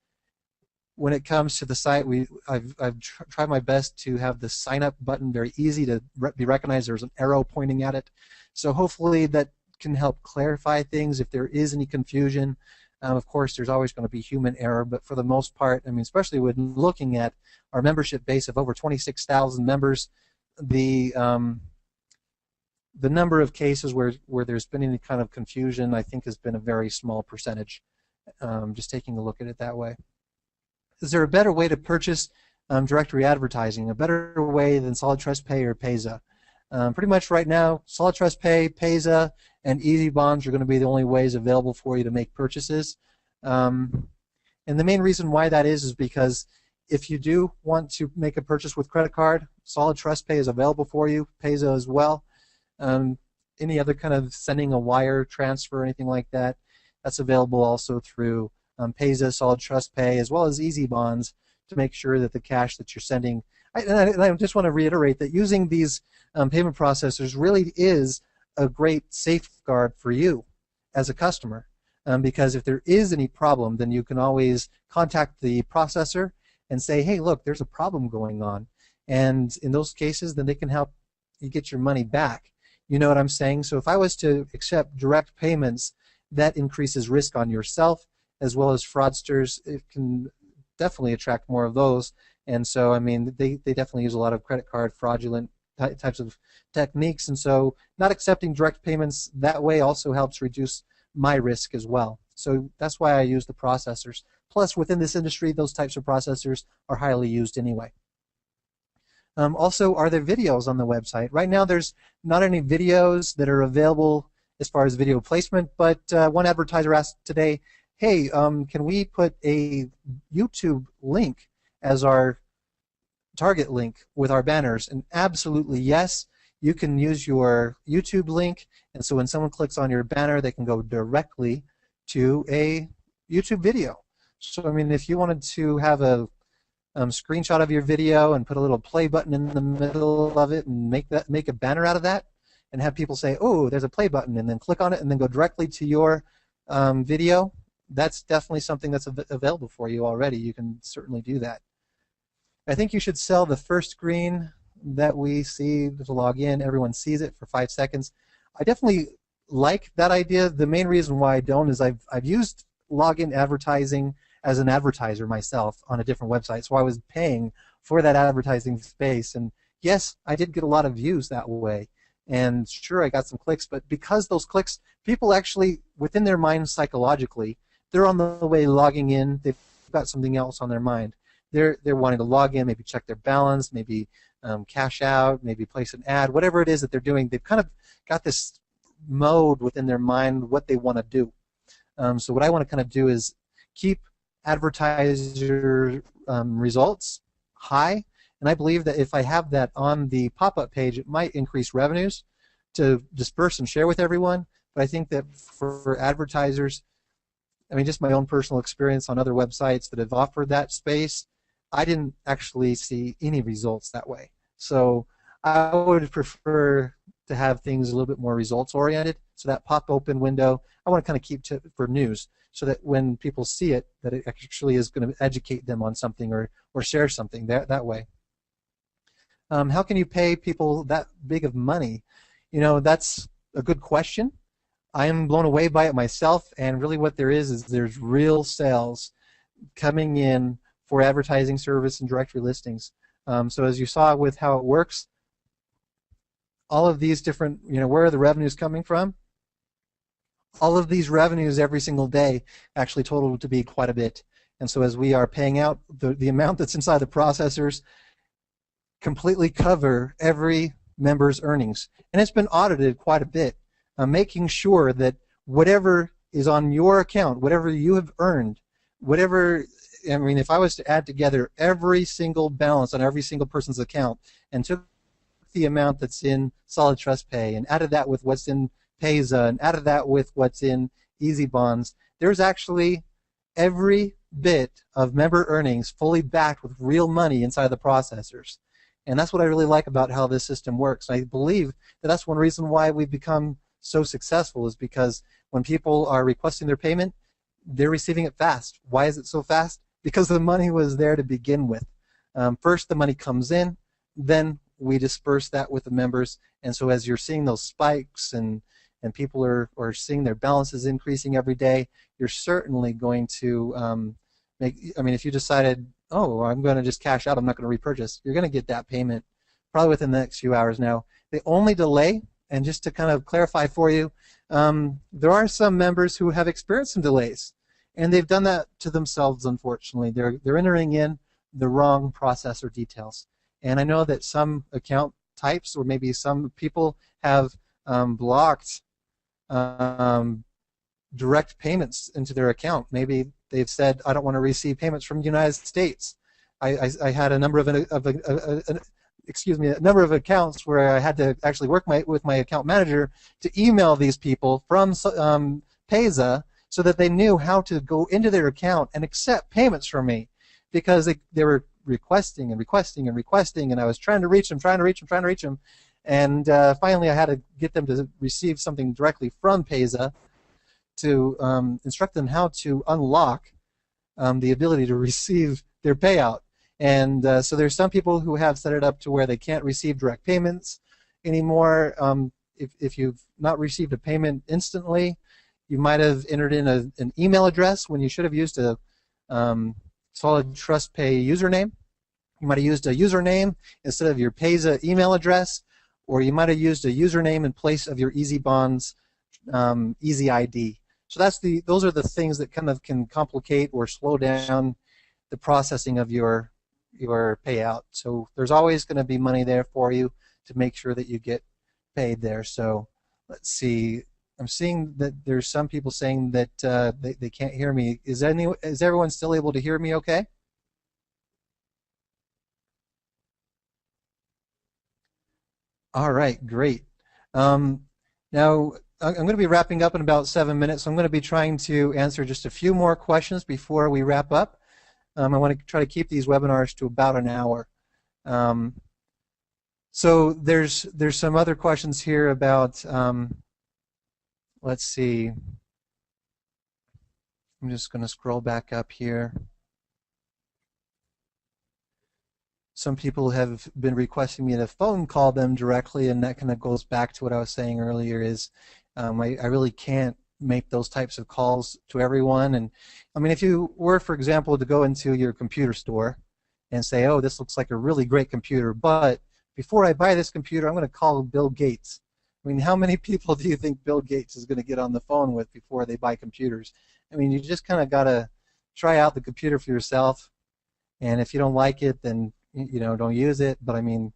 When it comes to the site, I've tried my best to have the sign up button very easy to be recognized. There's an arrow pointing at it. So hopefully that can help clarify things if there is any confusion. Of course, there's always going to be human error, but for the most part, I mean, especially when looking at our membership base of over 26,000 members, the number of cases where there's been any kind of confusion, I think, has been a very small percentage, just taking a look at it that way. Is there a better way to purchase directory advertising, a better way than Solid Trust Pay or Payza? Pretty much right now, Solid Trust Pay, Payza, and Easy Bonds are going to be the only ways available for you to make purchases. And the main reason why that is because if you do want to make a purchase with credit card, Solid Trust Pay is available for you, Payza as well. Any other kind of sending a wire transfer or anything like that, that's available also through Payza, Solid Trust Pay, as well as Easy Bonds to make sure that the cash that you're sending. And I just want to reiterate that using these payment processors really is a great safeguard for you as a customer, because if there is any problem, then you can always contact the processor and say, hey, look, there's a problem going on. And in those cases, then they can help you get your money back. You know what I'm saying? So if I was to accept direct payments, that increases risk on yourself as well as fraudsters. It can definitely attract more of those. And so, I mean, they definitely use a lot of credit card fraudulent types of techniques. And so not accepting direct payments that way also helps reduce my risk as well. So that's why I use the processors. Plus, within this industry, those types of processors are highly used anyway. Also, are there videos on the website? Right now, there's not any videos that are available as far as video placement, but one advertiser asked today, hey, can we put a YouTube link as our target link with our banners? And absolutely yes, you can use your YouTube link, and so when someone clicks on your banner, they can go directly to a YouTube video. So, I mean, if you wanted to have a screenshot of your video and put a little play button in the middle of it and make a banner out of that and have people say, oh, there's a play button, and then click on it and then go directly to your video, that's definitely something that's available for you already. You can certainly do that. I think you should sell the first screen that we see to log in. Everyone sees it for 5 seconds. I definitely like that idea. The main reason why I don't is I've used login advertising as an advertiser myself on a different website, so I was paying for that advertising space, and yes, I did get a lot of views that way, and sure, I got some clicks, but because those clicks, people actually, within their mind psychologically, they're on the way logging in, they've got something else on their mind. They're wanting to log in, maybe check their balance, maybe cash out, maybe place an ad, whatever it is that they're doing, they've kind of got this mode within their mind what they want to do. So what I want to kind of do is keep advertiser results high, and I believe that if I have that on the pop-up page, it might increase revenues to disperse and share with everyone. But I think that for advertisers, I mean, just my own personal experience on other websites that have offered that space, I didn't actually see any results that way. So I would prefer to have things a little bit more results oriented. So that pop open window, I want to kind of keep for news. so that when people see it, that it actually is going to educate them on something or share something that way. How can you pay people that big of money? That's a good question. I am blown away by it myself, and really what there is there's real sales coming in for advertising service and directory listings. So as you saw with how it works, all of these different, where are the revenues coming from? All of these revenues every single day actually total to be quite a bit. And so as we are paying out, the amount that's inside the processors completely cover every member's earnings. And it's been audited quite a bit, making sure that whatever is on your account, whatever you have earned, if I was to add together every single balance on every single person's account and took the amount that's in Solid Trust Pay and added that with what's in Payza and added that with what's in Easy Bonds, there's actually every bit of member earnings fully backed with real money inside the processors. And that's what I really like about how this system works. I believe that that's one reason why we've become so successful, is because when people are requesting their payment, they're receiving it fast. Why is it so fast? Because the money was there to begin with. First the money comes in, then we disperse that with the members, and so as you're seeing those spikes and people are seeing their balances increasing every day, you're certainly going to if you decided, oh, I'm going to just cash out, I'm not going to repurchase, you're going to get that payment probably within the next few hours. Now, the only delay, and just to kind of clarify for you, there are some members who have experienced some delays, and they've done that to themselves, unfortunately. They're entering in the wrong processor details. And I know that some account types, or maybe some people, have blocked direct payments into their account. Maybe they've said, I don't want to receive payments from the United States. I had a number of a number of accounts where I had to actually work with my account manager to email these people from Payza so that they knew how to go into their account and accept payments from me, because they were requesting and requesting and requesting, and I was trying to reach them, and finally I had to get them to receive something directly from Payza to instruct them how to unlock the ability to receive their payout. And so there's some people who have set it up to where they can't receive direct payments anymore. If you've not received a payment instantly, you might have entered in an email address when you should have used a Solid Trust Pay username. You might have used a username instead of your Payza email address, or you might have used a username in place of your Easy Bonds Easy ID. So those are the things that kind of can complicate or slow down the processing of your payout. So there's always going to be money there for you to make sure that you get paid there. So let's see. I'm seeing that there's some people saying that they can't hear me. Is everyone still able to hear me okay? All right, great. Now, I'm going to be wrapping up in about 7 minutes. So I'm going to be trying to answer just a few more questions before we wrap up. I want to try to keep these webinars to about an hour. So there's some other questions here about, let's see. I'm just going to scroll back up here. Some people have been requesting me to phone call them directly, and that kind of goes back to what I was saying earlier, is I really can't make those types of calls to everyone. And I mean, if you were, for example, to go into your computer store and say, oh, this looks like a really great computer, but before I buy this computer, I'm going to call Bill Gates. I mean, how many people do you think Bill Gates is going to get on the phone with before they buy computers? I mean, you just kind of got to try out the computer for yourself, and if you don't like it, then don't use it. But I mean,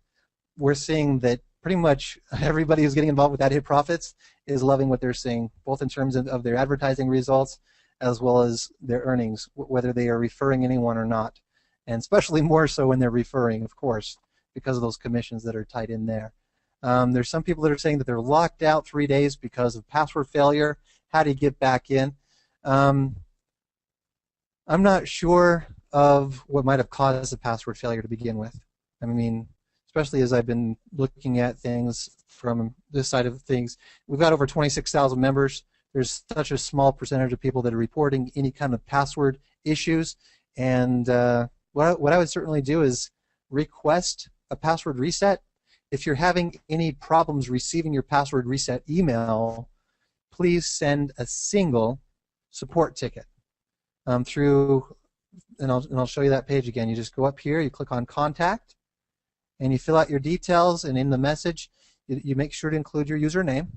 we're seeing that pretty much everybody who's getting involved with Ad Hit Profits is loving what they're seeing, both in terms of their advertising results as well as their earnings, whether they are referring anyone or not, and especially more so when they're referring, of course, because of those commissions that are tied in there. There's some people that are saying that they're locked out 3 days because of password failure. How do you get back in? I'm not sure of what might have caused the password failure to begin with. I mean, especially as I've been looking at things from this side of things. We've got over 26,000 members there's such a small percentage of people that are reporting any kind of password issues. And what I would certainly do is request a password reset. If you're having any problems receiving your password reset email, please send a single support ticket through, and I'll show you that page again. You just go up here, you click on Contact, and you fill out your details, and in the message, you make sure to include your username.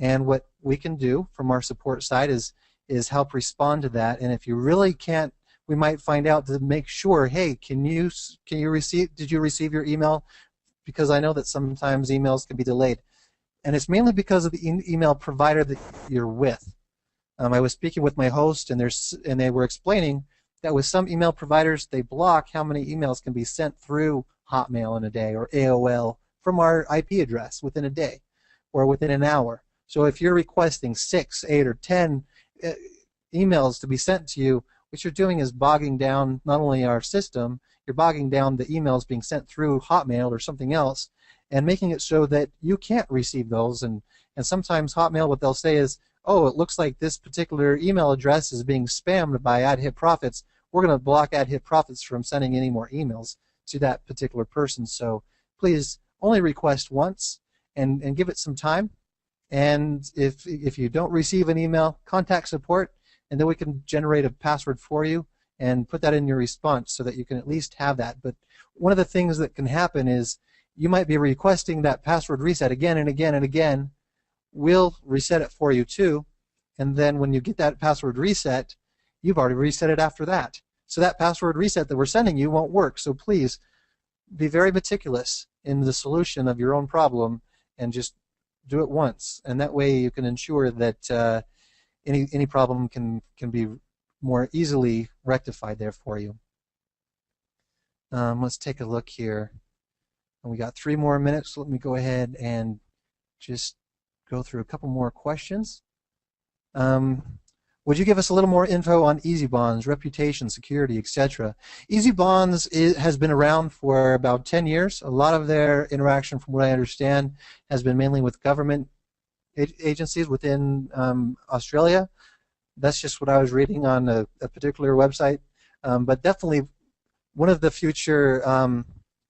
And what we can do from our support side is help respond to that. And if you really can't, we might find out to make sure, hey, did you receive your email? Because I know that sometimes emails can be delayed. And it's mainly because of the email provider that you're with. I was speaking with my host, and they were explaining that with some email providers, they block how many emails can be sent through Hotmail in a day or AOL from our IP address within a day or within an hour. So if you're requesting 6, 8, or 10 emails to be sent to you, what you're doing is bogging down not only our system, you're bogging down the emails being sent through Hotmail or something else, and making it so that you can't receive those. And sometimes Hotmail, what they'll say is, oh, it looks like this particular email address is being spammed by AdHitProfits. We're going to block AdHitProfits from sending any more emails to that particular person. So please only request once and give it some time. And if you don't receive an email, contact support, and then we can generate a password for you and put that in your response so that you can at least have that. But one of the things that can happen is you might be requesting that password reset again and again and again. We'll reset it for you too, and then when you get that password reset, you've already reset it after that. So that password reset that we're sending you won't work. So please be very meticulous in the solution of your own problem and just do it once, and that way you can ensure that any problem can be more easily rectified there for you. Let's take a look here. And we got 3 more minutes, so let me go ahead and just go through a couple more questions. Would you give us a little more info on Easy Bonds, reputation, security, etc.? Easy Bonds has been around for about 10 years. A lot of their interaction, from what I understand, has been mainly with government agencies within Australia. That's just what I was reading on a particular website. But definitely one of the future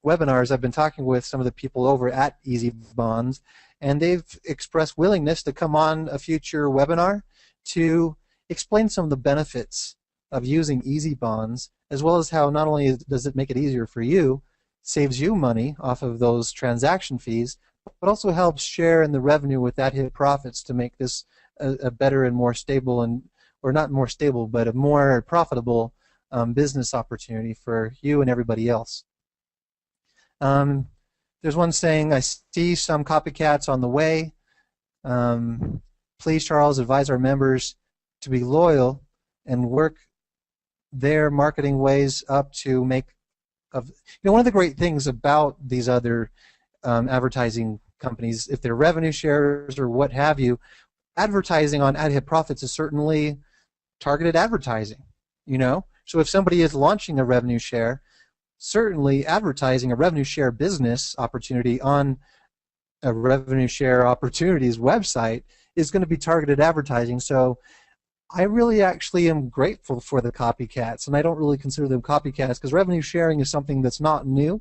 webinars, I've been talking with some of the people over at Easy Bonds, and they've expressed willingness to come on a future webinar to explain some of the benefits of using Easy Bonds, as well as how not only does it make it easier for you, saves you money off of those transaction fees, but also helps share in the revenue with AdHitProfits to make this a better and more stable, or not more stable, but a more profitable business opportunity for you and everybody else. There's one saying, I see some copycats on the way. Please, Charles, advise our members to be loyal and work their marketing ways up to make one of the great things about these other advertising companies, if they're revenue shares or what have you, advertising on AdHitProfits is certainly targeted advertising. So if somebody is launching a revenue share, certainly advertising a revenue share business opportunity on a revenue share opportunities website is going to be targeted advertising. So I really actually am grateful for the copycats, and I don't really consider them copycats because revenue sharing is something that's not new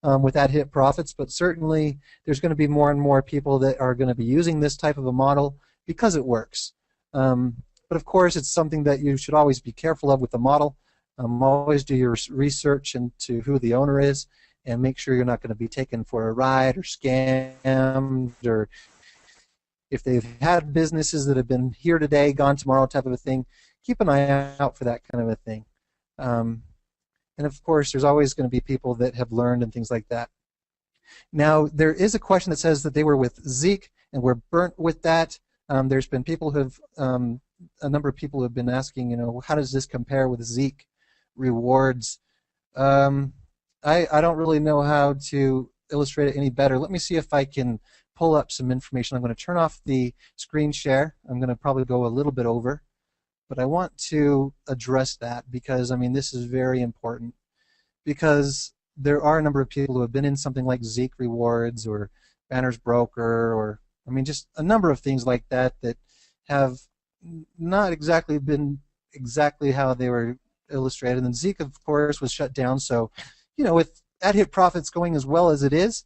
with AdHitProfits, but certainly there's going to be more and more people that are going to be using this type of a model because it works. But of course, it's something that you should always be careful of with the model. Always do your research into who the owner is and make sure you're not going to be taken for a ride or scammed, or if they've had businesses that have been here today, gone tomorrow type of a thing, keep an eye out for that kind of a thing. And of course, there's always going to be people that have learned and things like that. Now, there is a question that says that they were with Zeek and were burnt with that. There's been people who have, a number of people have been asking, how does this compare with Zeek rewards? I don't really know how to illustrate it any better. Let me see if I can pull up some information. I'm going to turn off the screen share. I'm going to probably go a little bit over, but I want to address that because, this is very important, because there are a number of people who have been in something like Zeek Rewards or Banner's Broker, or just a number of things like that that have not exactly been exactly how they were illustrated. And Zeek, of course, was shut down. So, with ad-hit profits going as well as it is,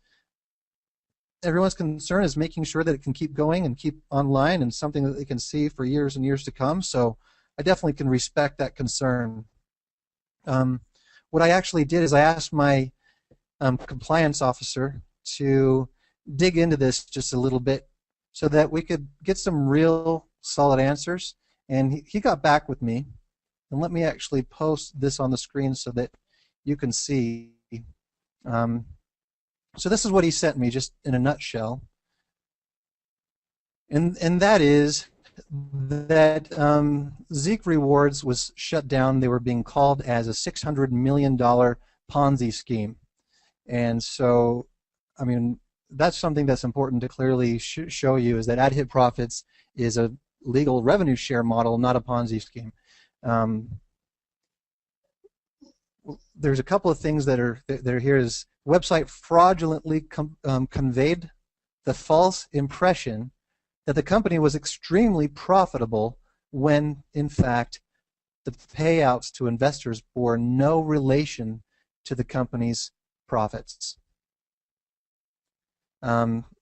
everyone's concern is making sure that it can keep going and keep online and something that they can see for years and years to come. So I definitely can respect that concern. What I actually did is I asked my compliance officer to dig into this just a little bit so that we could get some real solid answers. And he got back with me. And let me actually post this on the screen so that you can see. So this is what he sent me, just in a nutshell. And that is that Zeek Rewards was shut down. They were being called as a $600 million Ponzi scheme. And so, I mean, that's something that's important to clearly show you, is that ad-hit profits is a legal revenue share model, not a Ponzi scheme. There's a couple of things that are here. Is website fraudulently conveyed the false impression that the company was extremely profitable when, in fact, the payouts to investors bore no relation to the company's profits.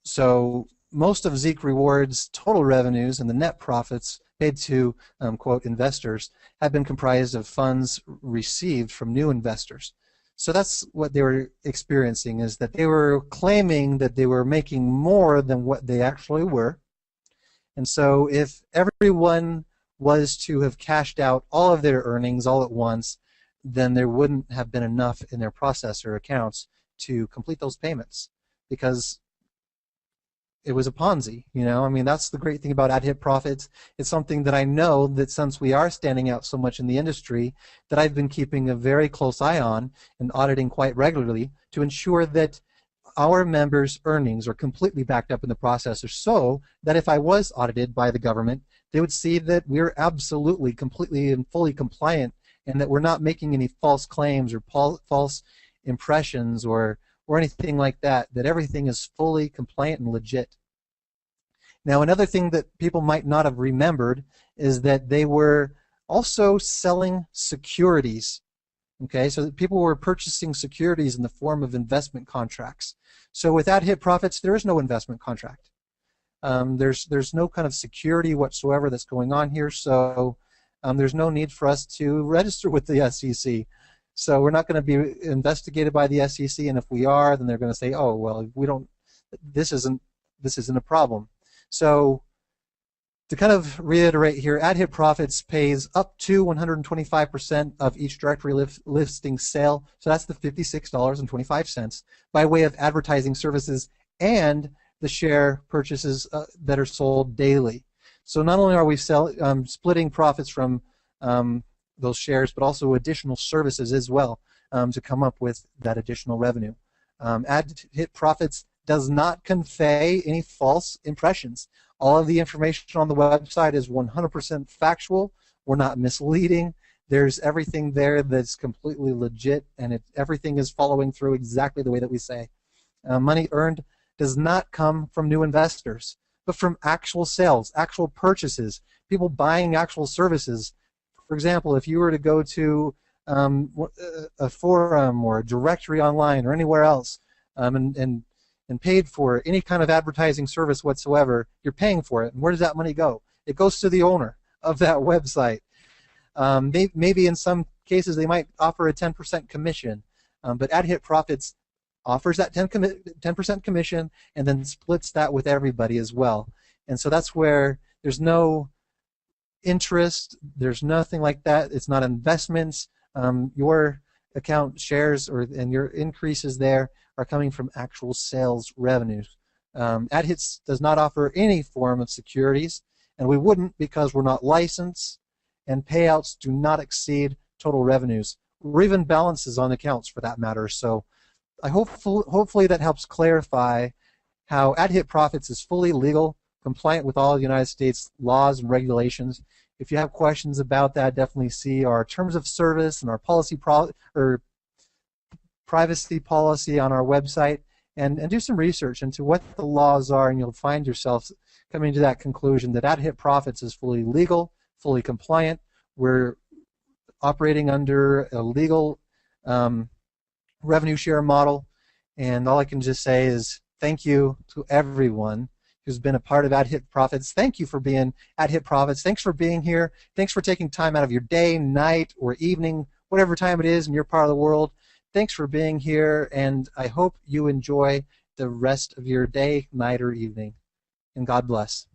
So most of Zeek Rewards' total revenues and the net profits paid to, quote, investors have been comprised of funds received from new investors. So that's what they were experiencing, is that they were claiming that they were making more than what they actually were. And so if everyone was to have cashed out all of their earnings all at once, then there wouldn't have been enough in their processor accounts to complete those payments, because it was a Ponzi. I mean, that's the great thing about ad-hit profits. It's something that I know that, since we are standing out so much in the industry, that I've been keeping a very close eye on and auditing quite regularly to ensure that our members' earnings are completely backed up in the processor, so that if I was audited by the government, they would see that we're absolutely, completely, and fully compliant, and that we're not making any false claims or false impressions or anything like that, that everything is fully compliant and legit. Now, another thing that people might not have remembered is that they were also selling securities. Okay, so people were purchasing securities in the form of investment contracts. So with ad-hit profits, there is no investment contract. There's no kind of security whatsoever that's going on here, so there's no need for us to register with the SEC. So we're not going to be investigated by the SEC, and if we are, then they're going to say, oh, well, we don't. This isn't a problem. So to kind of reiterate here, ad-hit profits pays up to 125% of each directory listing sale. So that's the $56.25 by way of advertising services and the share purchases that are sold daily. So not only are we splitting profits from those shares, but also additional services as well to come up with that additional revenue. Ad-hit profits does not convey any false impressions. All of the information on the website is 100% factual. We're not misleading. There's everything there that's completely legit, and everything is following through exactly the way that we say. Money earned does not come from new investors, but from actual sales, actual purchases, people buying actual services. For example, if you were to go to a forum or a directory online or anywhere else and paid for any kind of advertising service whatsoever, you're paying for it. And where does that money go? It goes to the owner of that website. Maybe in some cases they might offer a 10% commission, but ad-hit profits offers that 10% commission and then splits that with everybody as well. And so that's where there's no interest, there's nothing like that. It's not investments. Your account shares and your increases there are coming from actual sales revenues. Ad-hits does not offer any form of securities, and we wouldn't because we're not licensed, and payouts do not exceed total revenues, or even balances on accounts for that matter. So hopefully that helps clarify how ad-hit profits is fully legal, compliant with all the United States laws and regulations. If you have questions about that, definitely see our terms of service and our privacy policy on our website, and do some research into what the laws are, and you'll find yourself coming to that conclusion that At Hit Profits is fully legal, fully compliant. We're operating under a legal revenue share model, and all I can just say is thank you to everyone who's been a part of At Hit Profits. Thank you for being At Hit Profits. Thanks for being here. Thanks for taking time out of your day, night, or evening, whatever time it is in your part of the world. Thanks for being here, and I hope you enjoy the rest of your day, night, or evening. And God bless.